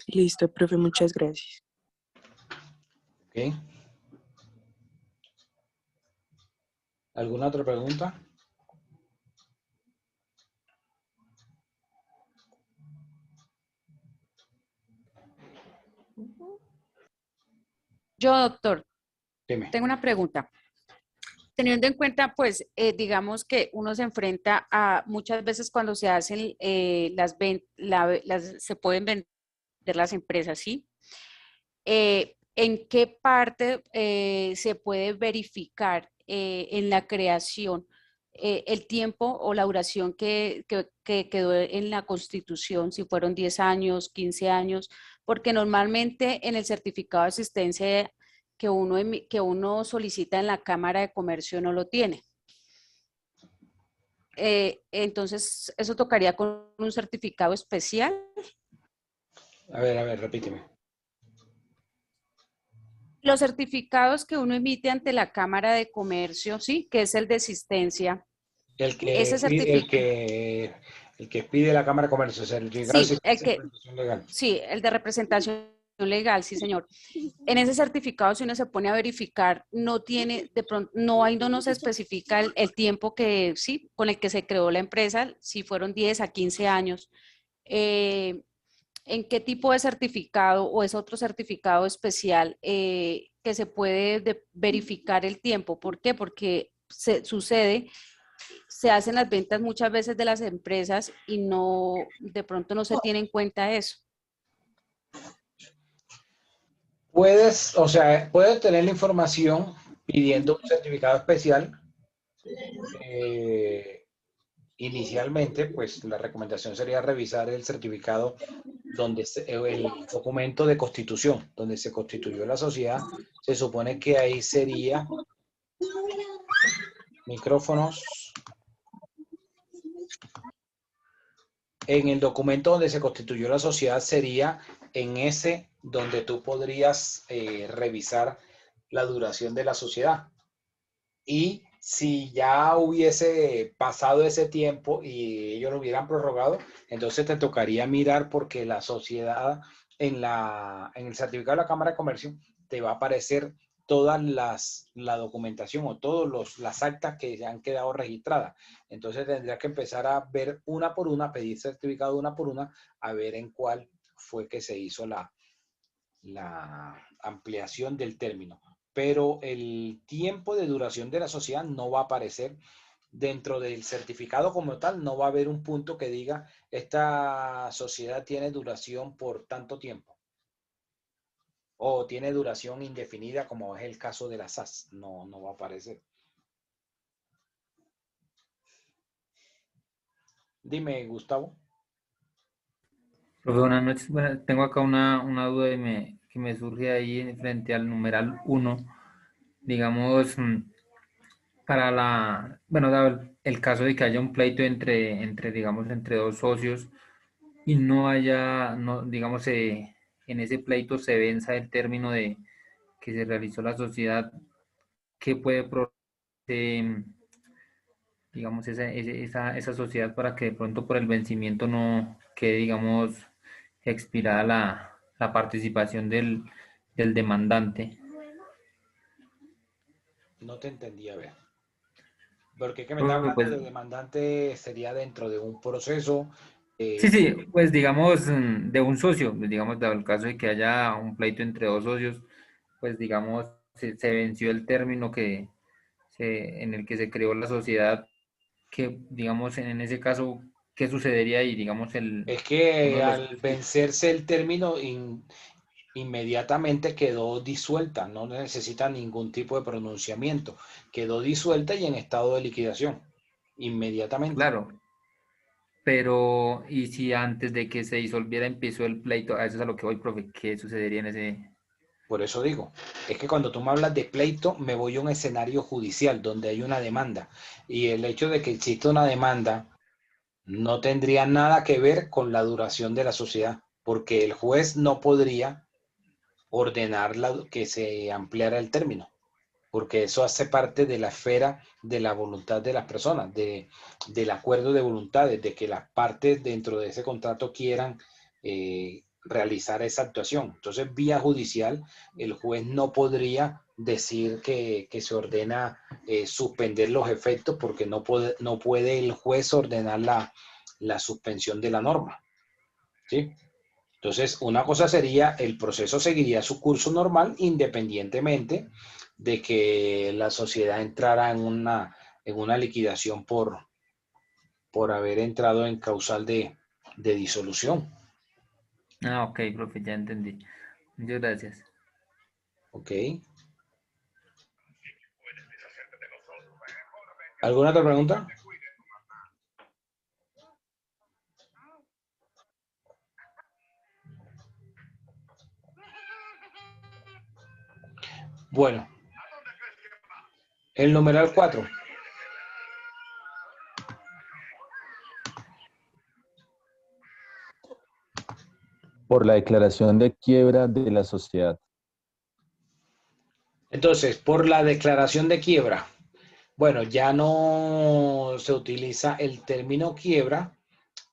Listo, profe, muchas gracias. ¿Ok? ¿Alguna otra pregunta? Yo, doctor, Dime. tengo una pregunta. Teniendo en cuenta, pues, digamos que uno se enfrenta a muchas veces cuando se hacen se pueden vender las empresas, ¿sí? ¿En qué parte se puede verificar en la creación el tiempo o la duración que quedó en la Constitución, si fueron 10 años, 15 años? Porque normalmente en el certificado de asistencia que uno solicita en la Cámara de Comercio no lo tiene. Entonces, ¿eso tocaría con un certificado especial? A ver, repíteme. Los certificados que uno emite ante la Cámara de Comercio, sí, que es el de asistencia. El que, Ese certificado. el que pide la Cámara de Comercio, o sea, el certificado Sí, de representación legal. sí, el de representación legal, sí, señor. En ese certificado, si uno se pone a verificar, no tiene, de pronto, ahí no nos especifica el tiempo que, sí, con el que se creó la empresa, si fueron 10 a 15 años. ¿En qué tipo de certificado o es otro certificado especial que se puede verificar el tiempo? ¿Por qué? Porque se hacen las ventas muchas veces de las empresas y de pronto no se tiene en cuenta eso. Puedes tener la información pidiendo un certificado especial. Inicialmente, pues la recomendación sería revisar el certificado el documento de constitución, donde se constituyó la sociedad. Se supone que ahí sería micrófonos. En el documento donde se constituyó la sociedad sería en ese donde tú podrías revisar la duración de la sociedad. Y si ya hubiese pasado ese tiempo y ellos lo hubieran prorrogado, entonces te tocaría mirar porque la sociedad en el certificado de la Cámara de Comercio te va a aparecer toda la documentación o todas las actas que ya han quedado registradas. Entonces tendrías que empezar a ver una por una, pedir certificado una por una, a ver en cuál fue que se hizo la ampliación del término. Pero el tiempo de duración de la sociedad no va a aparecer dentro del certificado como tal. No va a haber un punto que diga esta sociedad tiene duración por tanto tiempo o tiene duración indefinida, como es el caso de la SAS. No va a aparecer. Dime, Gustavo. Profe, buenas noches. Bueno, tengo acá una duda que me surge ahí frente al numeral 1. Digamos, dado el caso de que haya un pleito entre dos socios y digamos, en ese pleito se venza el término de que se realizó la sociedad, ¿qué puede digamos, esa sociedad para que de pronto por el vencimiento no quede, digamos, expirada la participación del demandante? No te entendí, a ver. Porque que me está hablando Pues, de demandante sería dentro de un proceso. sí, pues digamos de un socio, pues, digamos, dado el caso de que haya un pleito entre dos socios, pues digamos, se venció el término en el que se creó la sociedad, que digamos, en ese caso, ¿qué sucedería ahí? Digamos, Es que uno de los... al vencerse el término, inmediatamente quedó disuelta, no necesita ningún tipo de pronunciamiento. Quedó disuelta y en estado de liquidación, inmediatamente. Claro, pero ¿y si antes de que se disolviera empezó el pleito? A eso es a lo que voy, profe, ¿qué sucedería en ese...? Por eso digo, es que cuando tú me hablas de pleito, me voy a un escenario judicial donde hay una demanda. Y el hecho de que exista una demanda no tendría nada que ver con la duración de la sociedad, porque el juez no podría ordenar que se ampliara el término, porque eso hace parte de la esfera de la voluntad de las personas, del acuerdo de voluntades, de que las partes dentro de ese contrato quieran realizar esa actuación. Entonces, vía judicial, el juez no podría decir que se ordena suspender los efectos, porque no puede el juez ordenar la suspensión de la norma. ¿Sí? Entonces, una cosa sería, el proceso seguiría su curso normal independientemente de que la sociedad entrara en una liquidación por haber entrado en causal de disolución. Ah, ok, profe, ya entendí. Muchas gracias. ¿Ok? ¿Alguna otra pregunta? Bueno, el numeral 4. Por la declaración de quiebra de la sociedad. Entonces, por la declaración de quiebra. Bueno, ya no se utiliza el término quiebra,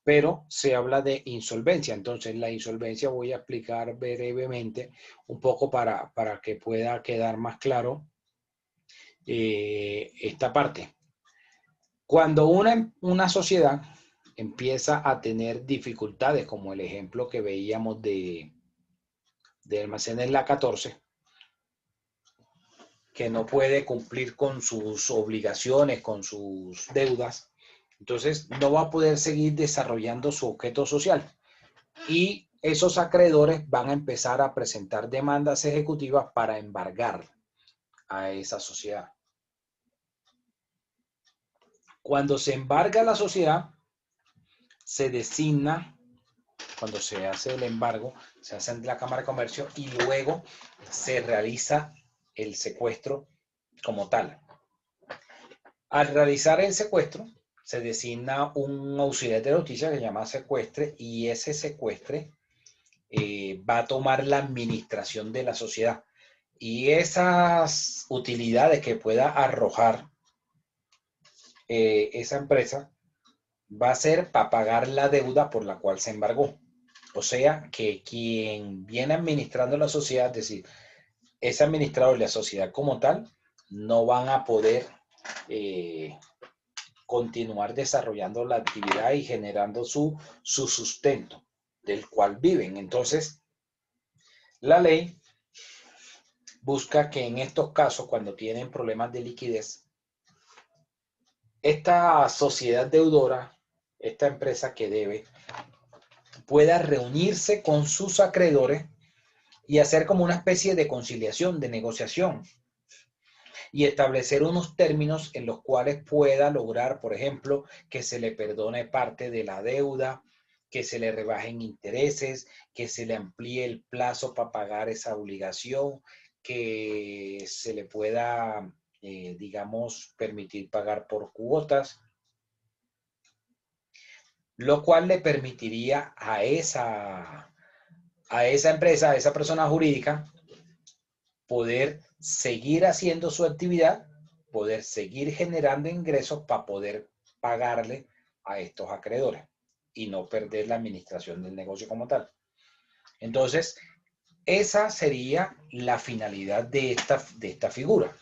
pero se habla de insolvencia. Entonces, la insolvencia voy a explicar brevemente un poco para que pueda quedar más claro esta parte. Cuando una sociedad empieza a tener dificultades, como el ejemplo que veíamos de Almacenes La 14, que no puede cumplir con sus obligaciones, con sus deudas, entonces no va a poder seguir desarrollando su objeto social. Y esos acreedores van a empezar a presentar demandas ejecutivas para embargar a esa sociedad. Cuando se embarga la sociedad, se designa, cuando se hace el embargo, se hace en la Cámara de Comercio y luego se realiza el secuestro como tal. Al realizar el secuestro, se designa un auxiliar de justicia que se llama secuestre y ese secuestre va a tomar la administración de la sociedad. Y esas utilidades que pueda arrojar esa empresa va a ser para pagar la deuda por la cual se embargó. O sea que quien viene administrando la sociedad, es decir, ese administrador y la sociedad como tal, no van a poder continuar desarrollando la actividad y generando su sustento del cual viven. Entonces, la ley busca que en estos casos, cuando tienen problemas de liquidez, esta sociedad deudora, esta empresa que debe, pueda reunirse con sus acreedores y hacer como una especie de conciliación, de negociación, y establecer unos términos en los cuales pueda lograr, por ejemplo, que se le perdone parte de la deuda, que se le rebajen intereses, que se le amplíe el plazo para pagar esa obligación, que se le pueda, digamos, permitir pagar por cuotas, lo cual le permitiría a esa empresa, a esa persona jurídica, poder seguir haciendo su actividad, poder seguir generando ingresos para poder pagarle a estos acreedores y no perder la administración del negocio como tal. Entonces, esa sería la finalidad de esta figura.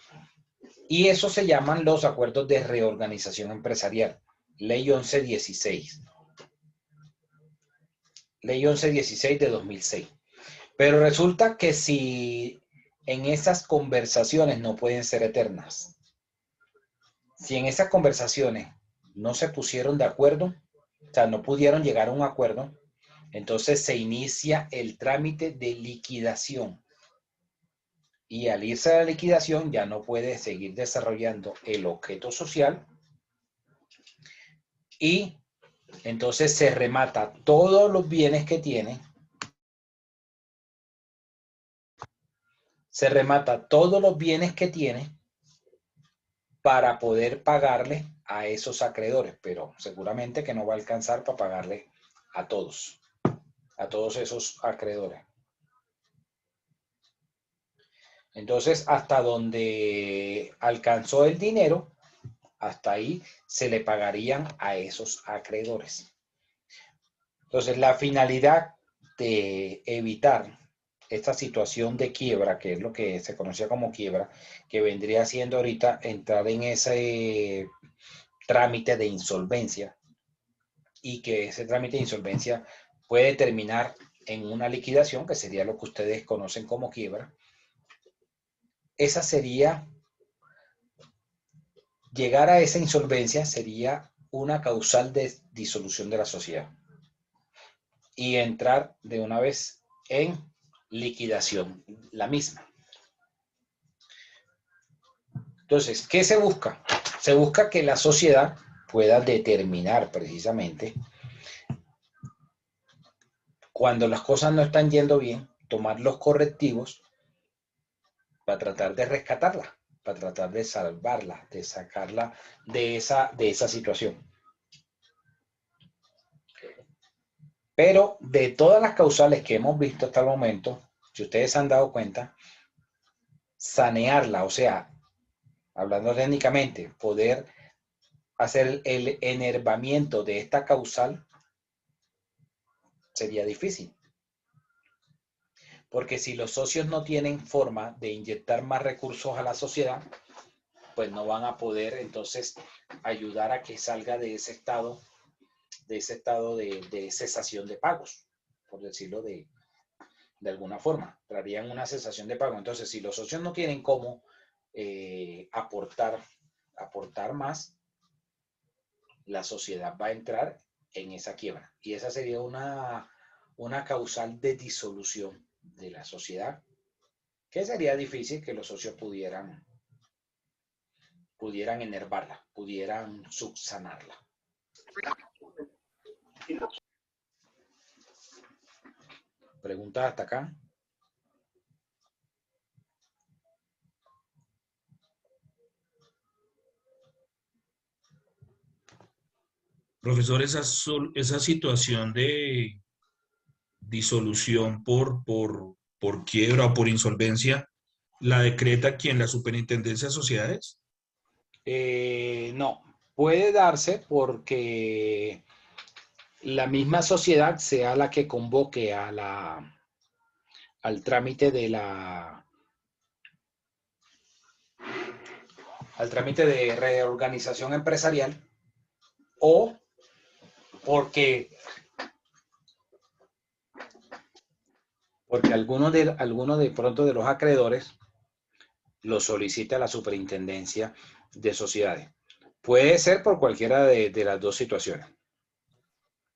Y eso se llaman los acuerdos de reorganización empresarial. Ley 1116. Ley 1116 de 2006. Pero resulta que si en esas conversaciones no pueden ser eternas, si en esas conversaciones no se pusieron de acuerdo, o sea, no pudieron llegar a un acuerdo, entonces se inicia el trámite de liquidación. Y al irse a la liquidación ya no puede seguir desarrollando el objeto social y entonces se remata todos los bienes que tiene. Se remata todos los bienes que tiene para poder pagarle a esos acreedores, pero seguramente que no va a alcanzar para pagarle a todos esos acreedores. Entonces, hasta donde alcanzó el dinero, hasta ahí se le pagarían a esos acreedores. Entonces, la finalidad de evitar esta situación de quiebra, que es lo que se conocía como quiebra, que vendría siendo ahorita entrar en ese trámite de insolvencia y que ese trámite de insolvencia puede terminar en una liquidación, que sería lo que ustedes conocen como quiebra, esa sería, llegar a esa insolvencia sería una causal de disolución de la sociedad y entrar de una vez en liquidación, la misma. Entonces, ¿qué se busca? Se busca que la sociedad pueda determinar precisamente cuando las cosas no están yendo bien, tomar los correctivos para tratar de rescatarla, para tratar de salvarla, de sacarla de esa situación. Pero de todas las causales que hemos visto hasta el momento, si ustedes se han dado cuenta, sanearla, o sea, hablando técnicamente, poder hacer el enervamiento de esta causal sería difícil. Porque si los socios no tienen forma de inyectar más recursos a la sociedad, pues no van a poder entonces ayudar a que salga de ese estado de cesación de pagos, por decirlo de alguna forma. Traerían una cesación de pago. Entonces, si los socios no tienen cómo aportar más, la sociedad va a entrar en esa quiebra. Y esa sería una causal de disolución de la sociedad, que sería difícil que los socios pudieran enervarla, pudieran subsanarla. ¿Preguntas hasta acá? Profesor, esa situación de disolución por quiebra o por insolvencia, ¿la decreta quién? ¿La Superintendencia de Sociedades? No, puede darse porque la misma sociedad sea la que convoque al trámite al trámite de reorganización empresarial, o porque alguno de pronto de los acreedores lo solicita a la Superintendencia de Sociedades. Puede ser por cualquiera de las dos situaciones.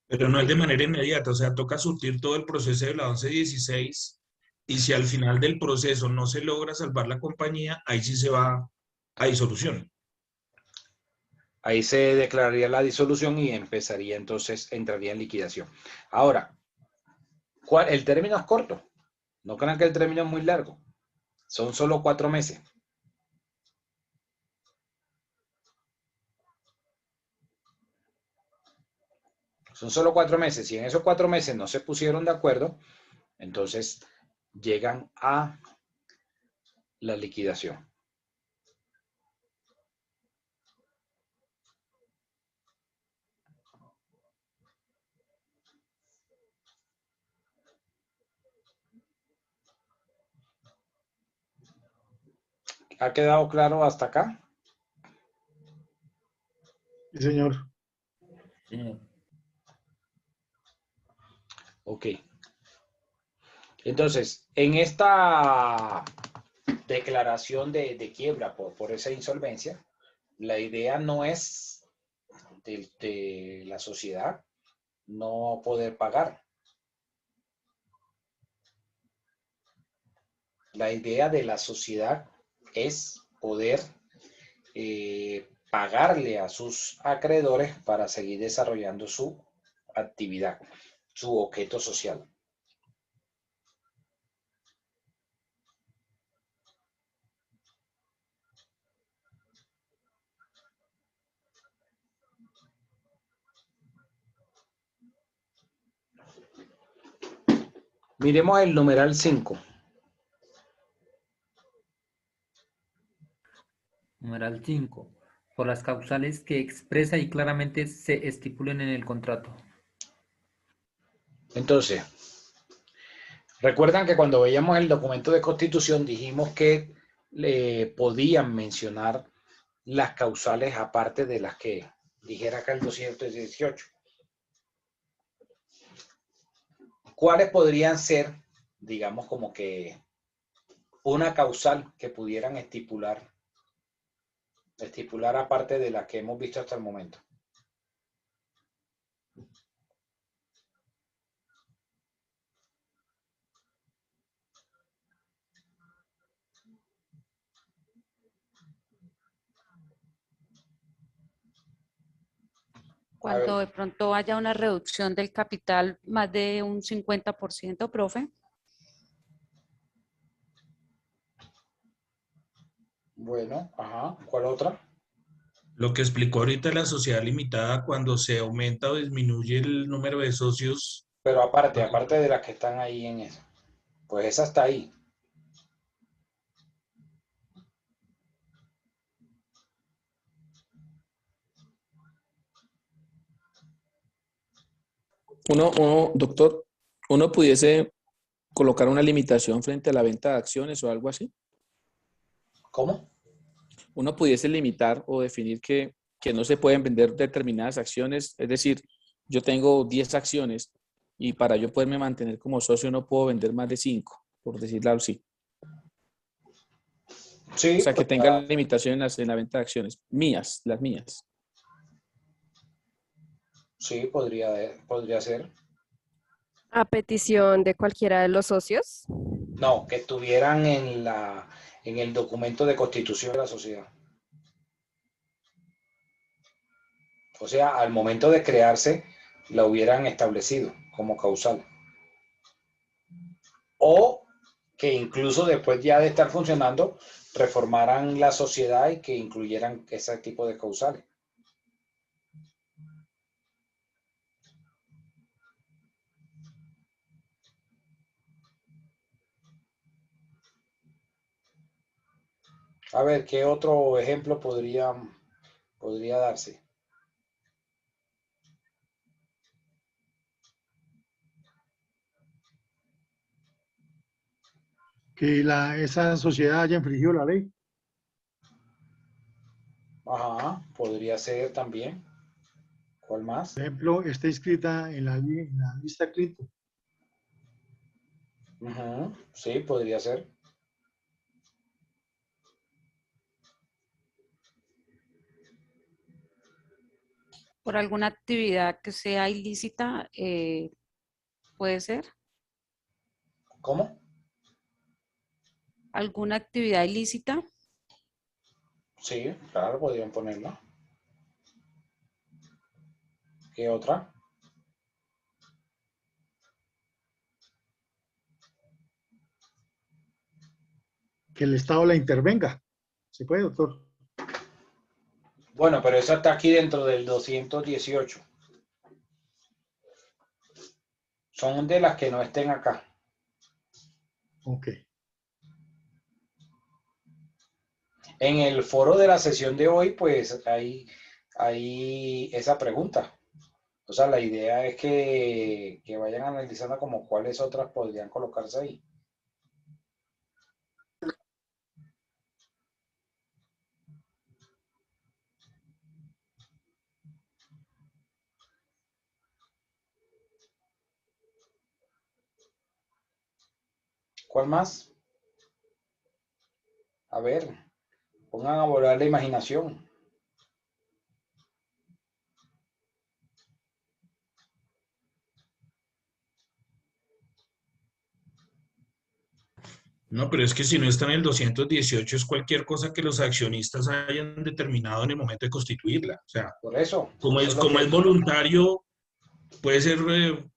Pero no es de manera inmediata, o sea, toca surtir todo el proceso de la 1116 y si al final del proceso no se logra salvar la compañía, ahí sí se va a disolución. Ahí se declararía la disolución y entraría en liquidación. Ahora, el término es corto. No crean que el término es muy largo. Son solo 4 meses. Son solo 4 meses. Si en esos 4 meses no se pusieron de acuerdo, entonces llegan a la liquidación. ¿Ha quedado claro hasta acá? Sí, señor. Señor. Ok. Entonces, en esta declaración de quiebra por esa insolvencia, la idea no es de la sociedad no poder pagar. La idea de la sociedad es poder pagarle a sus acreedores para seguir desarrollando su actividad, su objeto social. Miremos el numeral 5. Numeral 5. Por las causales que expresa y claramente se estipulen en el contrato. Entonces, recuerdan que cuando veíamos el documento de constitución dijimos que podían mencionar las causales aparte de las que dijera acá el 218. ¿cuáles podrían ser, digamos, como que una causal que pudieran estipular aparte de la que hemos visto hasta el momento? Cuando de pronto haya una reducción del capital más de un 50%, profe. Bueno, ajá. ¿Cuál otra? Lo que explicó ahorita la sociedad limitada, cuando se aumenta o disminuye el número de socios. Pero aparte de las que están ahí en eso. Pues esa está ahí. Doctor, ¿uno pudiese colocar una limitación frente a la venta de acciones o algo así? ¿Cómo? Uno pudiese limitar o definir que no se pueden vender determinadas acciones. Es decir, yo tengo 10 acciones y para yo poderme mantener como socio no puedo vender más de 5, por decirlo así. Sí, o sea, que pues, tenga limitaciones en la venta de acciones. Mías, las mías. Sí, podría ser. ¿A petición de cualquiera de los socios? No, que estuvieran en el documento de constitución de la sociedad. O sea, al momento de crearse, la hubieran establecido como causal. O que incluso después ya de estar funcionando, reformaran la sociedad y que incluyeran ese tipo de causales. A ver, ¿qué otro ejemplo podría darse? Que esa sociedad haya infringido la ley. Ajá, podría ser también. ¿Cuál más? Por ejemplo, está inscrita en la lista Clinton. Ujú, sí, podría ser. Por alguna actividad que sea ilícita, puede ser. ¿Cómo? ¿Alguna actividad ilícita? Sí, claro, podrían ponerla. ¿Qué otra? Que el Estado la intervenga. ¿Se puede, doctor? Bueno, pero esa está aquí dentro del 218. Son de las que no estén acá. Ok. En el foro de la sesión de hoy, pues hay esa pregunta. O sea, la idea es que vayan analizando como cuáles otras podrían colocarse ahí. ¿Cuál más? A ver, pongan a volar la imaginación. No, pero es que si no está en el 218 es cualquier cosa que los accionistas hayan determinado en el momento de constituirla. O sea, Por eso. como Eso es, lo como que- es voluntario, puede ser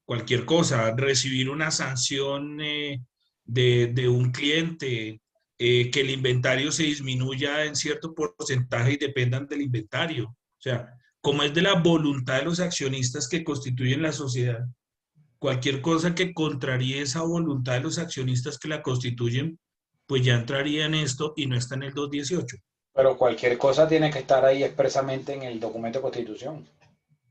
cualquier cosa, recibir una sanción de un cliente, que el inventario se disminuya en cierto porcentaje y dependan del inventario. O sea, como es de la voluntad de los accionistas que constituyen la sociedad, cualquier cosa que contraríe esa voluntad de los accionistas que la constituyen, pues ya entraría en esto y no está en el 218. Pero cualquier cosa tiene que estar ahí expresamente en el documento de constitución.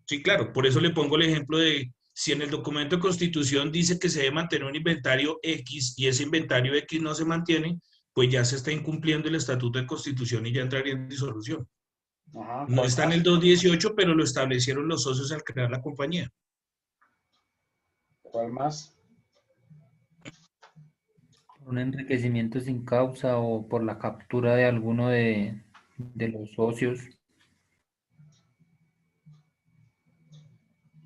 Sí, claro, por eso le pongo el ejemplo de si en el documento de constitución dice que se debe mantener un inventario X y ese inventario X no se mantiene, pues ya se está incumpliendo el estatuto de constitución y ya entraría en disolución. Ajá, No ¿cuál está en más? el 218, pero lo establecieron los socios al crear la compañía. ¿Cuál más? Un enriquecimiento sin causa o por la captura de alguno de los socios.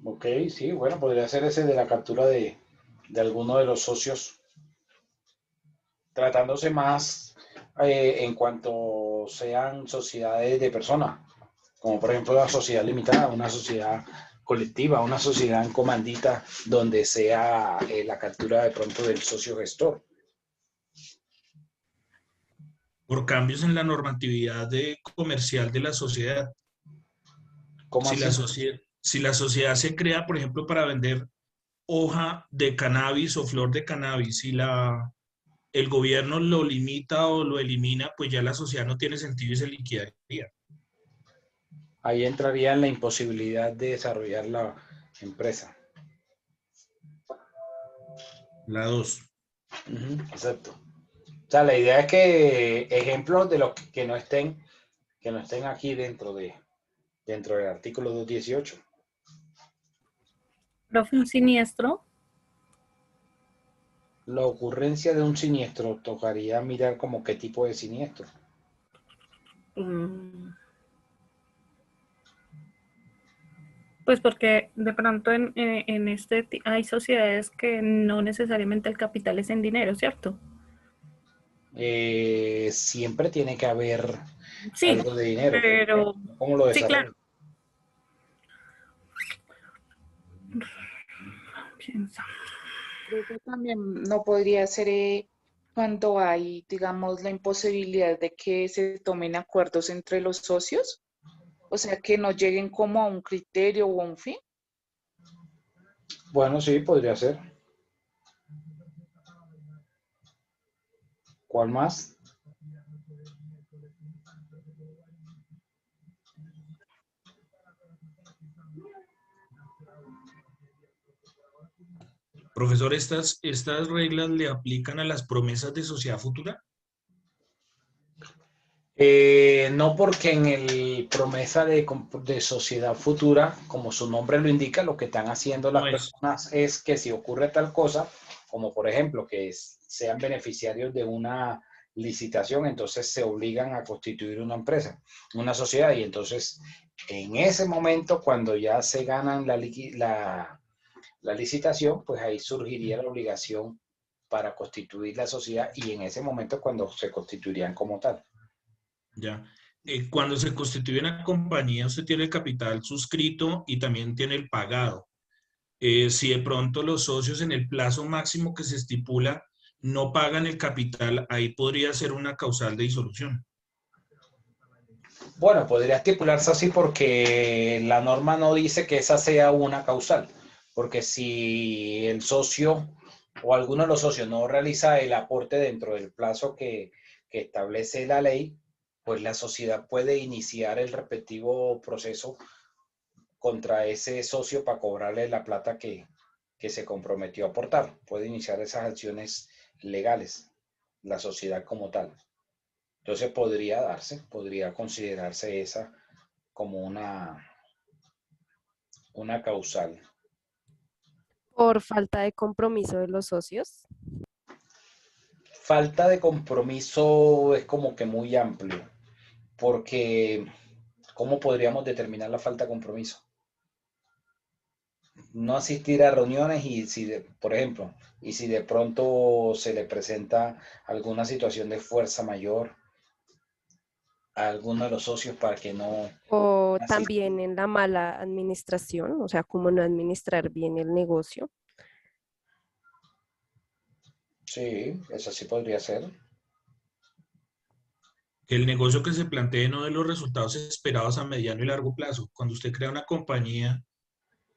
Ok, sí, bueno, podría ser ese de la captura de alguno de los socios, tratándose más en cuanto sean sociedades de personas, como por ejemplo la sociedad limitada, una sociedad colectiva, una sociedad en comandita, donde sea la captura de pronto del socio gestor. Por cambios en la normatividad comercial de la sociedad. ¿Cómo Si así? si la sociedad se crea, por ejemplo, para vender hoja de cannabis o flor de cannabis, si el gobierno lo limita o lo elimina, pues ya la sociedad no tiene sentido y se liquidaría. Ahí entraría en la imposibilidad de desarrollar la empresa. La 2. Exacto. O sea, la idea es que ejemplos de los que no estén aquí dentro del artículo 218. Profe, un siniestro. La ocurrencia de un siniestro, tocaría mirar como qué tipo de siniestro. Pues porque de pronto en hay sociedades que no necesariamente el capital es en dinero, ¿cierto? Siempre tiene que haber Sí, algo de dinero. pero ¿Cómo lo sí, desarrollo? claro. Piensa. Creo que también no podría ser cuando hay, digamos, la imposibilidad de que se tomen acuerdos entre los socios, o sea, que no lleguen como a un criterio o a un fin. Bueno, sí, podría ser. ¿Cuál más? Profesor, ¿estas reglas le aplican a las promesas de sociedad futura? No, porque en el promesa de sociedad futura, como su nombre lo indica, lo que están haciendo las personas es que si ocurre tal cosa, como por ejemplo que sean beneficiarios de una licitación, entonces se obligan a constituir una empresa, una sociedad, y entonces en ese momento, cuando ya se ganan la licitación, pues ahí surgiría la obligación para constituir la sociedad, y en ese momento cuando se constituirían como tal. Ya. Cuando se constituye una compañía, usted tiene el capital suscrito y también tiene el pagado. Si de pronto los socios en el plazo máximo que se estipula no pagan el capital, ahí podría ser una causal de disolución. Bueno, podría estipularse así porque la norma no dice que esa sea una causal, porque si el socio o alguno de los socios no realiza el aporte dentro del plazo que establece la ley, pues la sociedad puede iniciar el respectivo proceso contra ese socio para cobrarle la plata que se comprometió a aportar. Puede iniciar esas acciones legales, la sociedad como tal. Entonces podría considerarse esa como una causal. Por falta de compromiso de los socios. Falta de compromiso es como que muy amplio, porque ¿cómo podríamos determinar la falta de compromiso? No asistir a reuniones y por ejemplo, y si de pronto se le presenta alguna situación de fuerza mayor a alguno de los socios para que no O asista. también en la mala administración, o sea, como no administrar bien el negocio. Sí, eso sí podría ser. Que el negocio que se plantee no dé los resultados esperados a mediano y largo plazo. Cuando usted crea una compañía,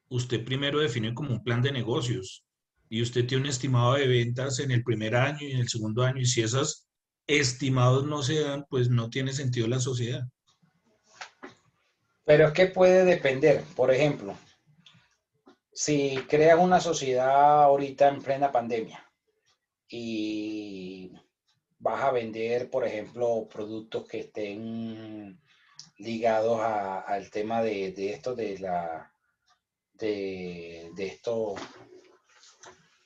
usted primero define como un plan de negocios y usted tiene un estimado de ventas en el primer año y en el segundo año, y si esos estimados no se dan, pues no tiene sentido la sociedad. Pero es que puede depender. Por ejemplo, si creas una sociedad ahorita en plena pandemia y vas a vender, por ejemplo, productos que estén ligados al tema de esto, de esto,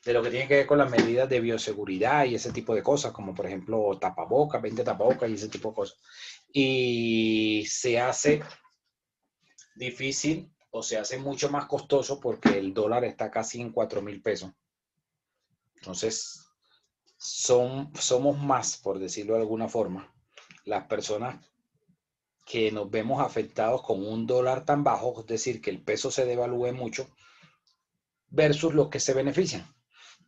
de lo que tiene que ver con las medidas de bioseguridad y ese tipo de cosas, como por ejemplo tapabocas, 20 tapabocas y ese tipo de cosas. Y se hace difícil o se hace mucho más costoso porque el dólar está casi en 4.000 pesos. Entonces, somos más, por decirlo de alguna forma, las personas que nos vemos afectados con un dólar tan bajo, es decir, que el peso se devalúe mucho, versus los que se benefician.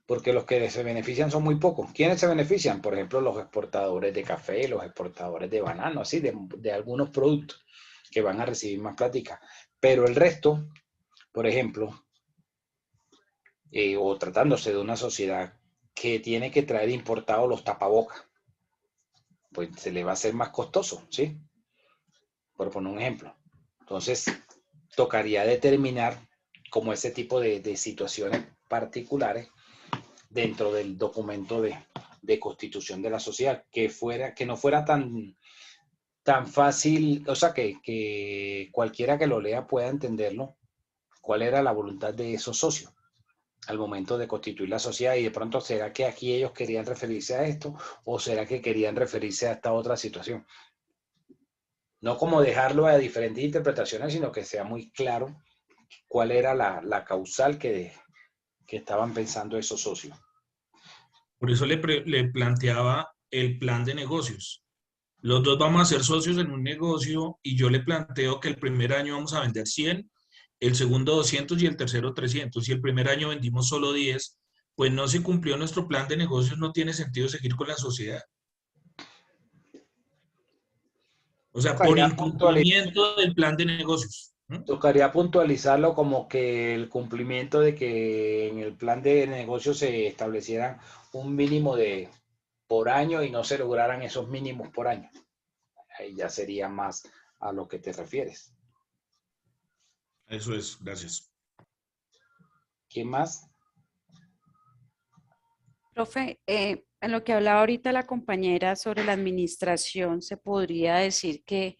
Porque los que se benefician son muy pocos. ¿Quiénes se benefician? Por ejemplo, los exportadores de café, los exportadores de banano, así, de algunos productos que van a recibir más plática. Pero el resto, por ejemplo, o tratándose de una sociedad que tiene que traer importados los tapabocas, pues se le va a hacer más costoso, ¿sí? Por poner un ejemplo. Entonces, tocaría determinar como ese tipo de situaciones particulares dentro del documento de constitución de la sociedad, que no fuera tan fácil, o sea, que cualquiera que lo lea pueda entenderlo, cuál era la voluntad de esos socios al momento de constituir la sociedad, y de pronto, ¿será que aquí ellos querían referirse a esto o será que querían referirse a esta otra situación? No como dejarlo a diferentes interpretaciones, sino que sea muy claro cuál era la causal que estaban pensando esos socios. Por eso le planteaba el plan de negocios. Los dos vamos a ser socios en un negocio y yo le planteo que el primer año vamos a vender 100, el segundo 200 y el tercero 300. Si el primer año vendimos solo 10, pues no se cumplió nuestro plan de negocios, no tiene sentido seguir con la sociedad. O sea, por incumplimiento del plan de negocios. Tocaría puntualizarlo como que el cumplimiento de que en el plan de negocios se estableciera un mínimo por año y no se lograran esos mínimos por año. Ahí ya sería más a lo que te refieres. Eso es, gracias. ¿Quién más? Profe, en lo que hablaba ahorita la compañera sobre la administración, se podría decir que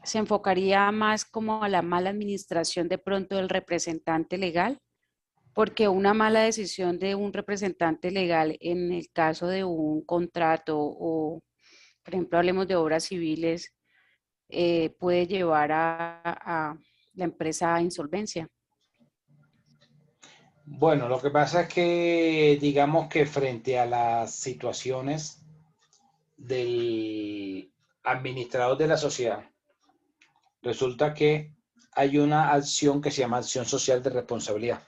se enfocaría más como a la mala administración de pronto del representante legal, porque una mala decisión de un representante legal en el caso de un contrato o, por ejemplo, hablemos de obras civiles, puede llevar a la empresa a insolvencia. Bueno, lo que pasa es que digamos que frente a las situaciones del administrador de la sociedad, resulta que hay una acción que se llama acción social de responsabilidad.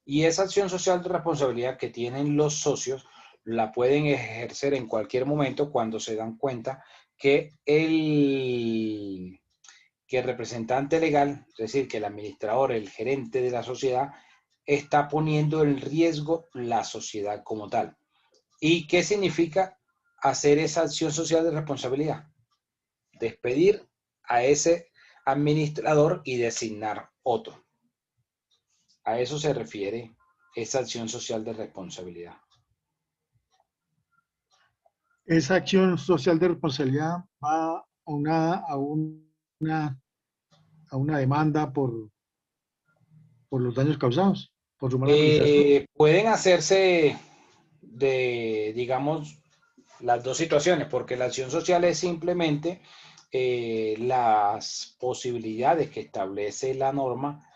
Y esa acción social de responsabilidad que tienen los socios la pueden ejercer en cualquier momento cuando se dan cuenta que el representante legal, es decir, que el administrador, el gerente de la sociedad, está poniendo en riesgo la sociedad como tal. ¿Y qué significa hacer esa acción social de responsabilidad? Despedir a ese administrador y designar otro. A eso se refiere esa acción social de responsabilidad. Esa acción social de responsabilidad va a una demanda por los daños causados, por su mala administración. Pueden hacerse digamos, las dos situaciones, porque la acción social es simplemente las posibilidades que establece la norma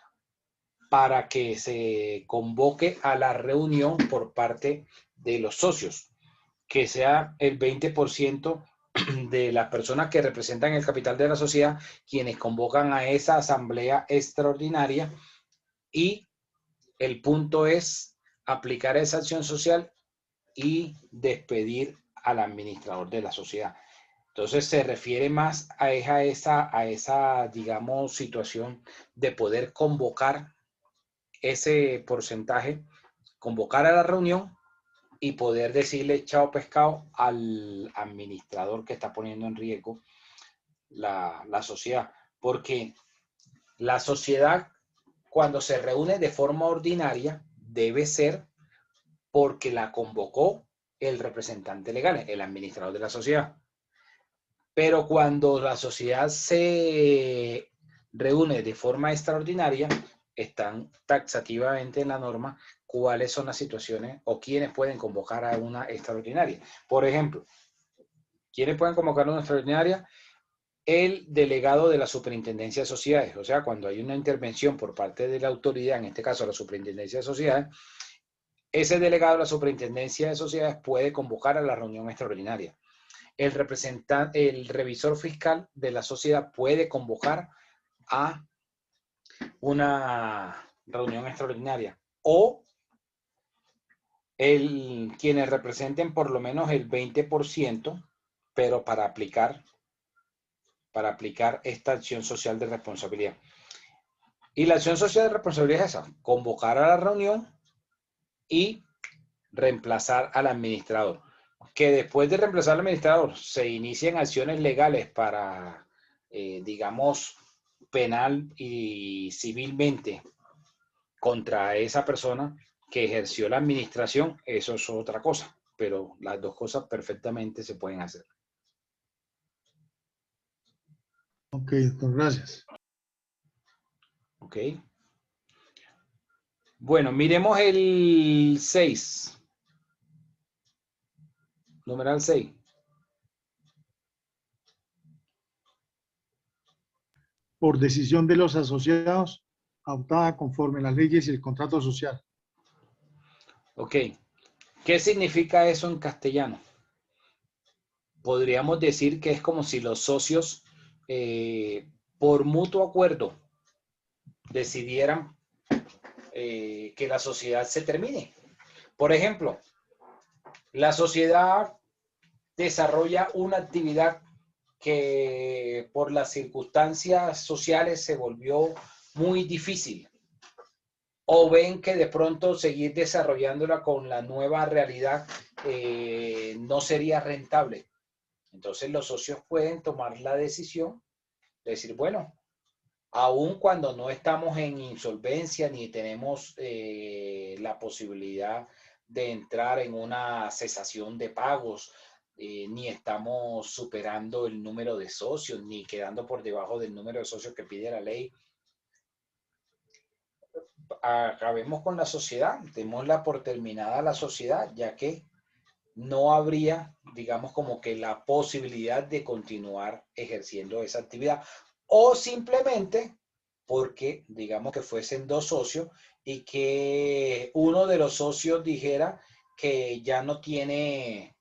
para que se convoque a la reunión por parte de los socios, que sea el 20% de las personas que representan el capital de la sociedad quienes convocan a esa asamblea extraordinaria, y el punto es aplicar esa acción social y despedir al administrador de la sociedad. Entonces se refiere más a esa, digamos, situación de poder convocar ese porcentaje, convocar a la reunión y poder decirle chao pescado al administrador que está poniendo en riesgo la sociedad. Porque la sociedad, cuando se reúne de forma ordinaria, debe ser porque la convocó el representante legal, el administrador de la sociedad. Pero cuando la sociedad se reúne de forma extraordinaria, están taxativamente en la norma cuáles son las situaciones o quiénes pueden convocar a una extraordinaria. Por ejemplo, ¿quiénes pueden convocar a una extraordinaria? El delegado de la Superintendencia de Sociedades. O sea, cuando hay una intervención por parte de la autoridad, en este caso la Superintendencia de Sociedades, ese delegado de la Superintendencia de Sociedades puede convocar a la reunión extraordinaria. El representante, el revisor fiscal de la sociedad puede convocar a una reunión extraordinaria. O quienes representen por lo menos el 20%, pero para aplicar esta acción social de responsabilidad. Y la acción social de responsabilidad es esa: convocar a la reunión y reemplazar al administrador. Que después de reemplazar al administrador se inicien acciones legales para, digamos, penal y civilmente contra esa persona que ejerció la administración, eso es otra cosa, pero las dos cosas perfectamente se pueden hacer. Ok, doctor, gracias. Ok. Bueno, miremos el 6. Numeral 6. Por decisión de los asociados, adoptada conforme las leyes y el contrato social. Ok. ¿Qué significa eso en castellano? Podríamos decir que es como si los socios, por mutuo acuerdo, decidieran que la sociedad se termine. Por ejemplo, la sociedad desarrolla una actividad que por las circunstancias sociales se volvió muy difícil, o ven que de pronto seguir desarrollándola con la nueva realidad no sería rentable. Entonces los socios pueden tomar la decisión de decir, bueno, aun cuando no estamos en insolvencia ni tenemos la posibilidad de entrar en una cesación de pagos, ni estamos superando el número de socios, ni quedando por debajo del número de socios que pide la ley, acabemos con la sociedad, démosla por terminada la sociedad, ya que no habría, digamos, como que la posibilidad de continuar ejerciendo esa actividad, o simplemente porque, digamos, que fuesen dos socios y que uno de los socios dijera que ya no tiene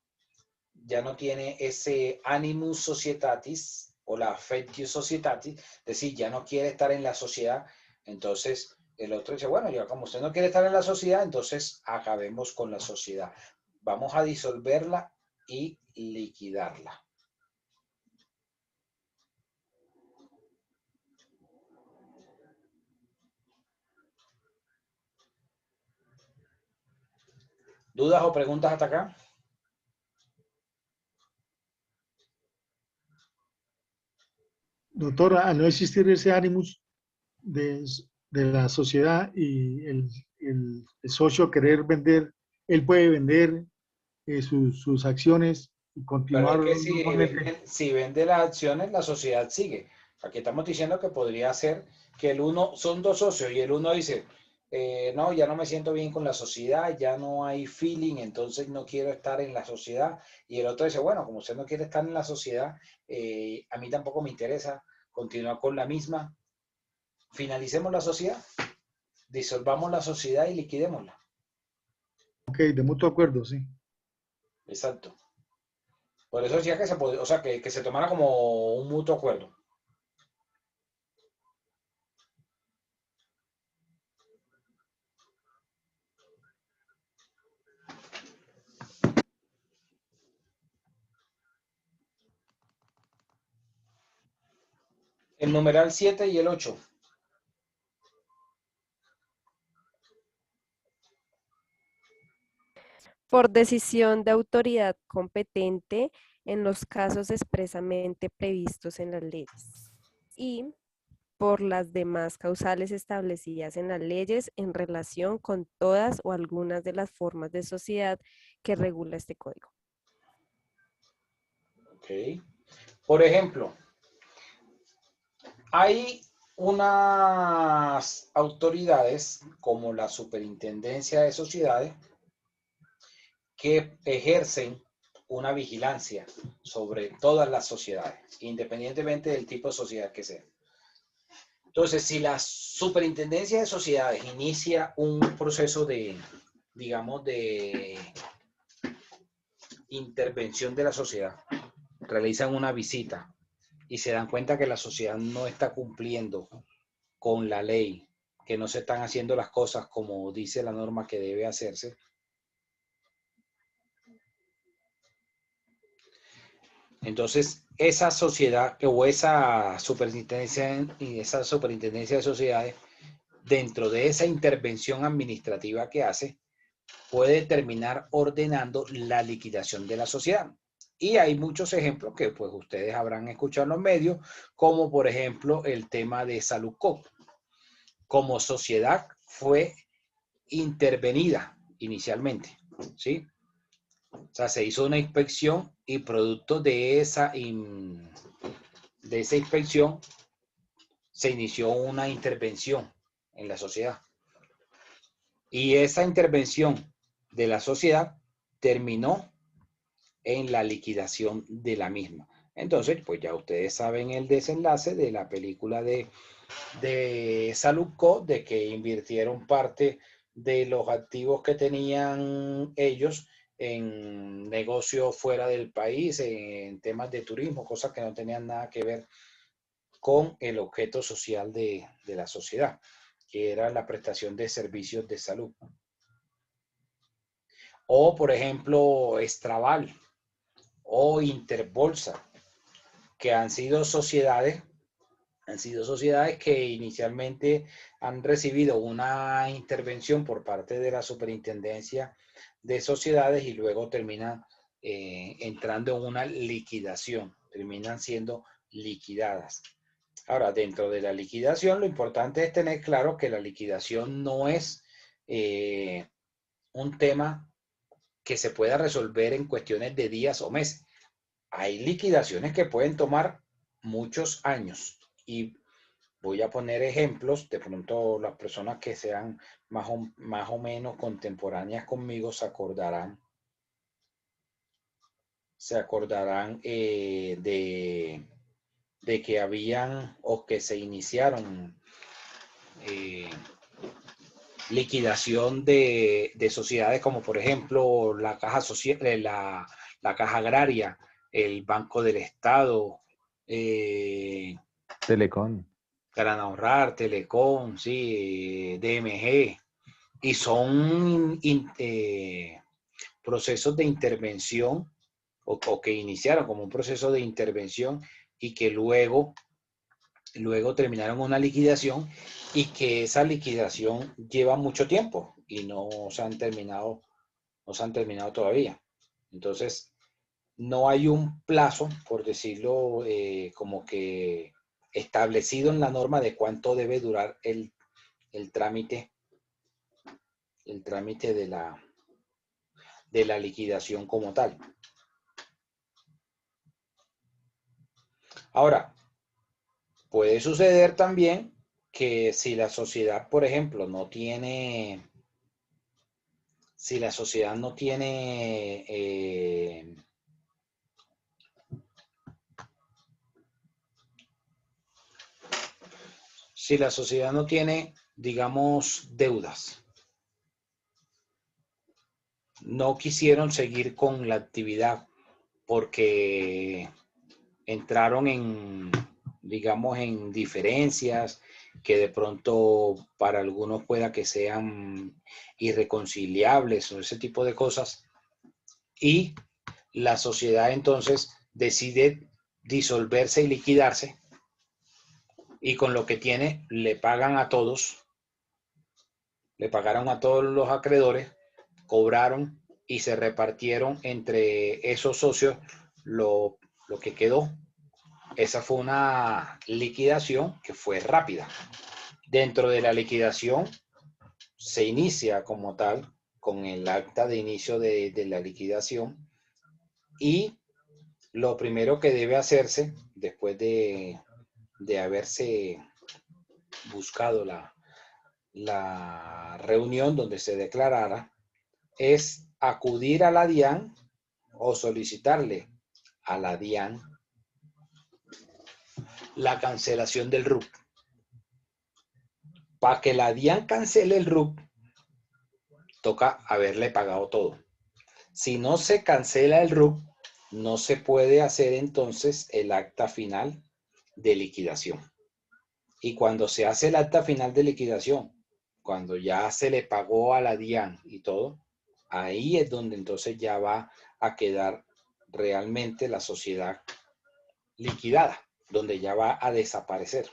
ese animus societatis o la affectio societatis, es decir, ya no quiere estar en la sociedad. Entonces el otro dice, bueno, ya como usted no quiere estar en la sociedad, entonces acabemos con la sociedad. Vamos a disolverla y liquidarla. ¿Dudas o preguntas hasta acá? Doctor, al no existir ese ánimos de la sociedad y el socio querer vender, él puede vender sus acciones y continuar Pero es que normalmente. si vende las acciones, la sociedad sigue. Aquí estamos diciendo que podría ser que el uno, son dos socios y el uno dice, no, ya no me siento bien con la sociedad, ya no hay feeling, entonces no quiero estar en la sociedad. Y el otro dice, bueno, como usted no quiere estar en la sociedad, a mí tampoco me interesa continuar con la misma. Finalicemos la sociedad, disolvamos la sociedad y liquidémosla. Ok, de mutuo acuerdo, sí. Exacto. Por eso decía que se podía, o sea, que se tomara como un mutuo acuerdo. El numeral 7 y el 8. Por decisión de autoridad competente en los casos expresamente previstos en las leyes. Y por las demás causales establecidas en las leyes en relación con todas o algunas de las formas de sociedad que regula este código. Ok. Por ejemplo, hay unas autoridades como la Superintendencia de Sociedades que ejercen una vigilancia sobre todas las sociedades, independientemente del tipo de sociedad que sea. Entonces, si la Superintendencia de Sociedades inicia un proceso de, digamos, de intervención de la sociedad, realizan una visita y se dan cuenta que la sociedad no está cumpliendo con la ley, que no se están haciendo las cosas como dice la norma que debe hacerse, entonces esa sociedad o esa superintendencia de sociedades, dentro de esa intervención administrativa que hace, puede terminar ordenando la liquidación de la sociedad. Y hay muchos ejemplos que pues ustedes habrán escuchado en los medios, como por ejemplo el tema de Saludco. Como sociedad fue intervenida inicialmente, ¿sí? O sea, se hizo una inspección y producto de esa inspección se inició una intervención en la sociedad. Y esa intervención de la sociedad terminó en la liquidación de la misma. Entonces, pues ya ustedes saben el desenlace de la película de Saludco, de que invirtieron parte de los activos que tenían ellos en negocios fuera del país, en temas de turismo, cosas que no tenían nada que ver con el objeto social de la sociedad, que era la prestación de servicios de salud. O, por ejemplo, Estraval o Interbolsa, que han sido sociedades que inicialmente han recibido una intervención por parte de la Superintendencia de Sociedades y luego terminan entrando en una liquidación, terminan siendo liquidadas. Ahora, dentro de la liquidación, lo importante es tener claro que la liquidación no es un tema que se pueda resolver en cuestiones de días o meses. Hay liquidaciones que pueden tomar muchos años y voy a poner ejemplos. De pronto las personas que sean más o menos contemporáneas conmigo se acordarán de que habían o que se iniciaron liquidación de sociedades como por ejemplo la Caja Caja Agraria, el Banco del Estado, Telecom. Gran Ahorrar, Telecom, sí, DMG, y son procesos de intervención o que iniciaron como un proceso de intervención y que luego terminaron una liquidación y que esa liquidación lleva mucho tiempo y no se han terminado todavía. Entonces, no hay un plazo, por decirlo, como que establecido en la norma de cuánto debe durar el trámite de la liquidación como tal. Ahora, puede suceder también que si la sociedad, por ejemplo, no tiene digamos, deudas, no quisieron seguir con la actividad porque entraron en, digamos, en diferencias que de pronto para algunos pueda que sean irreconciliables o ese tipo de cosas, y la sociedad entonces decide disolverse y liquidarse, y con lo que tiene le pagaron a todos los acreedores, cobraron y se repartieron entre esos socios lo que quedó. Esa fue una liquidación que fue rápida. Dentro de la liquidación se inicia como tal con el acta de inicio de la liquidación, y lo primero que debe hacerse después de haberse buscado la reunión donde se declarara, es acudir a la DIAN o solicitarle a la DIAN la cancelación del RUC. Para que la DIAN cancele el RUC, toca haberle pagado todo. Si no se cancela el RUC, no se puede hacer entonces el acta final de liquidación. Y cuando se hace el acta final de liquidación, cuando ya se le pagó a la DIAN y todo, ahí es donde entonces ya va a quedar realmente la sociedad liquidada, donde ya va a desaparecer.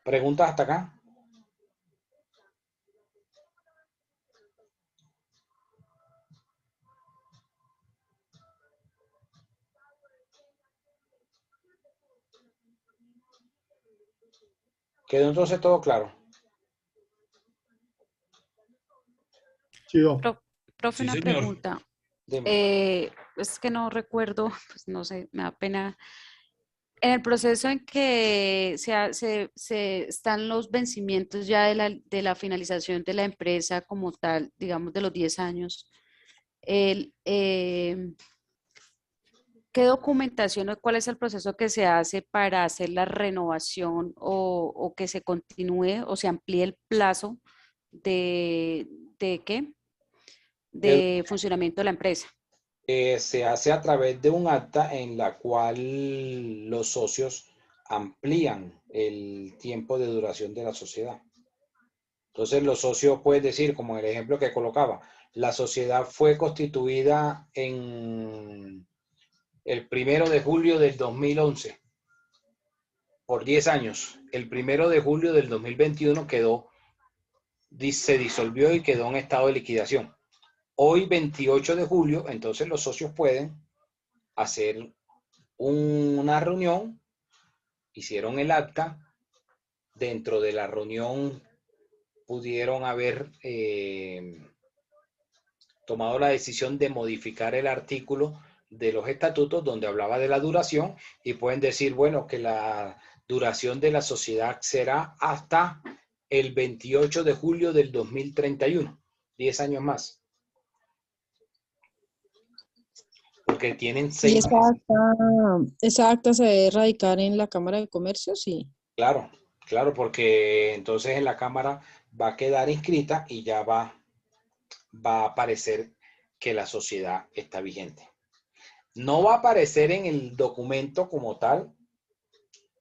¿Preguntas hasta acá? ¿Quedó entonces todo claro? Profe, Sí, una señor. pregunta. Es que no recuerdo, pues no sé, me da pena. En el proceso en que se están los vencimientos ya de la finalización de la empresa como tal, digamos de los 10 años, ¿qué documentación o cuál es el proceso que se hace para hacer la renovación o que se continúe o se amplíe el plazo de qué? De funcionamiento de la empresa? Se hace a través de un acta en la cual los socios amplían el tiempo de duración de la sociedad. Entonces los socios pueden decir, como en el ejemplo que colocaba, la sociedad fue constituida en el 1 de julio del 2011 por 10 años. El 1 de julio del 2021 se disolvió y quedó en estado de liquidación. Hoy, 28 de julio, entonces los socios pueden hacer una reunión, hicieron el acta, dentro de la reunión pudieron haber tomado la decisión de modificar el artículo de los estatutos donde hablaba de la duración y pueden decir, bueno, que la duración de la sociedad será hasta el 28 de julio del 2031, 10 años más. Porque tienen 6 ¿Y meses. esa acta se debe radicar en la Cámara de Comercio? Sí. Claro, claro, porque entonces en la Cámara va a quedar inscrita y ya va a aparecer que la sociedad está vigente. No va a aparecer en el documento como tal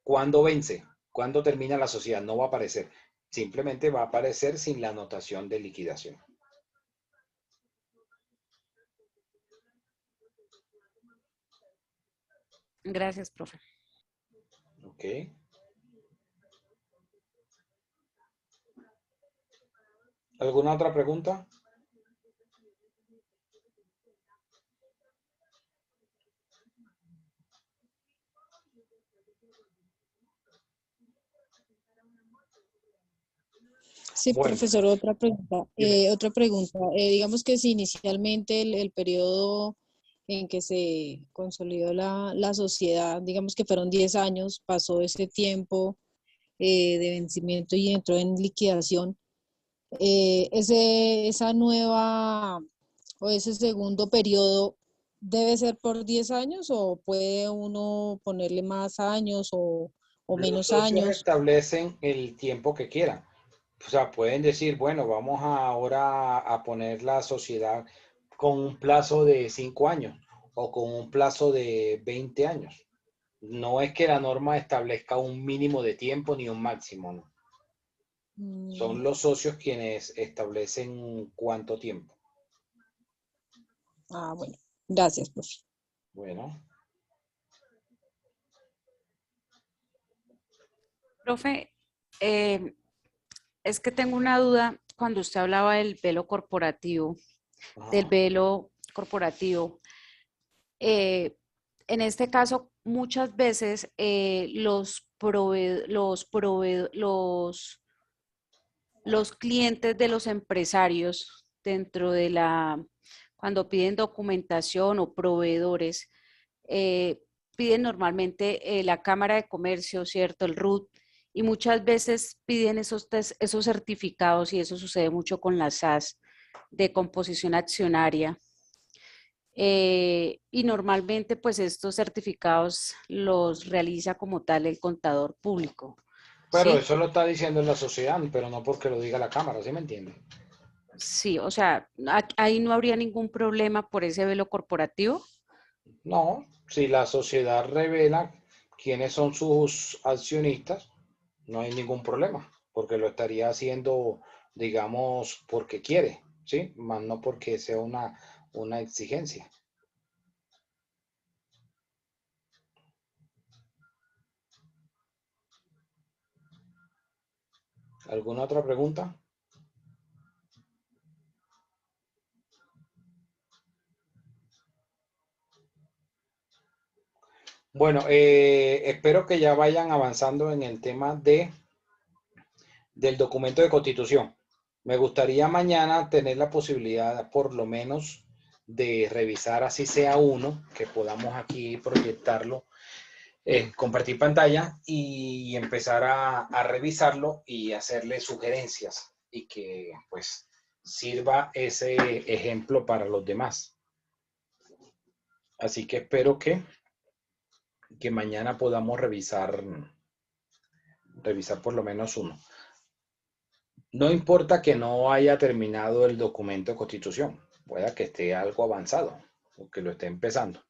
cuándo vence, cuándo termina la sociedad, no va a aparecer. Simplemente va a aparecer sin la anotación de liquidación. Gracias, profe. Ok. ¿Alguna otra pregunta? Sí, Bueno, profesor, otra pregunta. dime. Digamos que si inicialmente el periodo en que se consolidó la sociedad, digamos que fueron 10 años, pasó ese tiempo de vencimiento y entró en liquidación, esa nueva o ese segundo periodo debe ser por 10 años o puede uno ponerle más años o Los menos socios años. establecen el tiempo que quieran. O sea, pueden decir, bueno, vamos ahora a poner la sociedad con un plazo de 5 años o con un plazo de 20 años. No es que la norma establezca un mínimo de tiempo ni un máximo, ¿no? Son los socios quienes establecen cuánto tiempo. Ah, bueno. Gracias, profe. Bueno. Profe, es que tengo una duda cuando usted hablaba del velo corporativo, en este caso, muchas veces los clientes de los empresarios dentro de cuando piden documentación o proveedores, piden normalmente la Cámara de Comercio, ¿cierto? El RUT, y muchas veces piden esos certificados, y eso sucede mucho con las SAS de composición accionaria. Y normalmente pues estos certificados los realiza como tal el contador público. Pero ¿sí? eso lo está diciendo la sociedad, pero no porque lo diga la Cámara, ¿sí me entiende? Sí, o sea, ahí no habría ningún problema por ese velo corporativo. No, si la sociedad revela quiénes son sus accionistas, no hay ningún problema, porque lo estaría haciendo, digamos, porque quiere, ¿sí? Más no porque sea una exigencia. ¿Alguna otra pregunta? Bueno, espero que ya vayan avanzando en el tema del documento de constitución. Me gustaría mañana tener la posibilidad, por lo menos, de revisar, así sea uno, que podamos aquí proyectarlo, compartir pantalla y empezar a revisarlo y hacerle sugerencias y que pues sirva ese ejemplo para los demás. Así que espero que mañana podamos revisar por lo menos uno. No importa que no haya terminado el documento de constitución, pueda que esté algo avanzado o que lo esté empezando.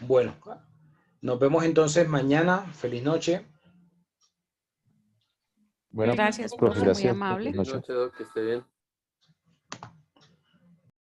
Bueno, nos vemos entonces mañana. Feliz noche. Bueno, Gracias, profe, profe, muy gracias. amable. Feliz noche. Noche, Doc, que esté bien.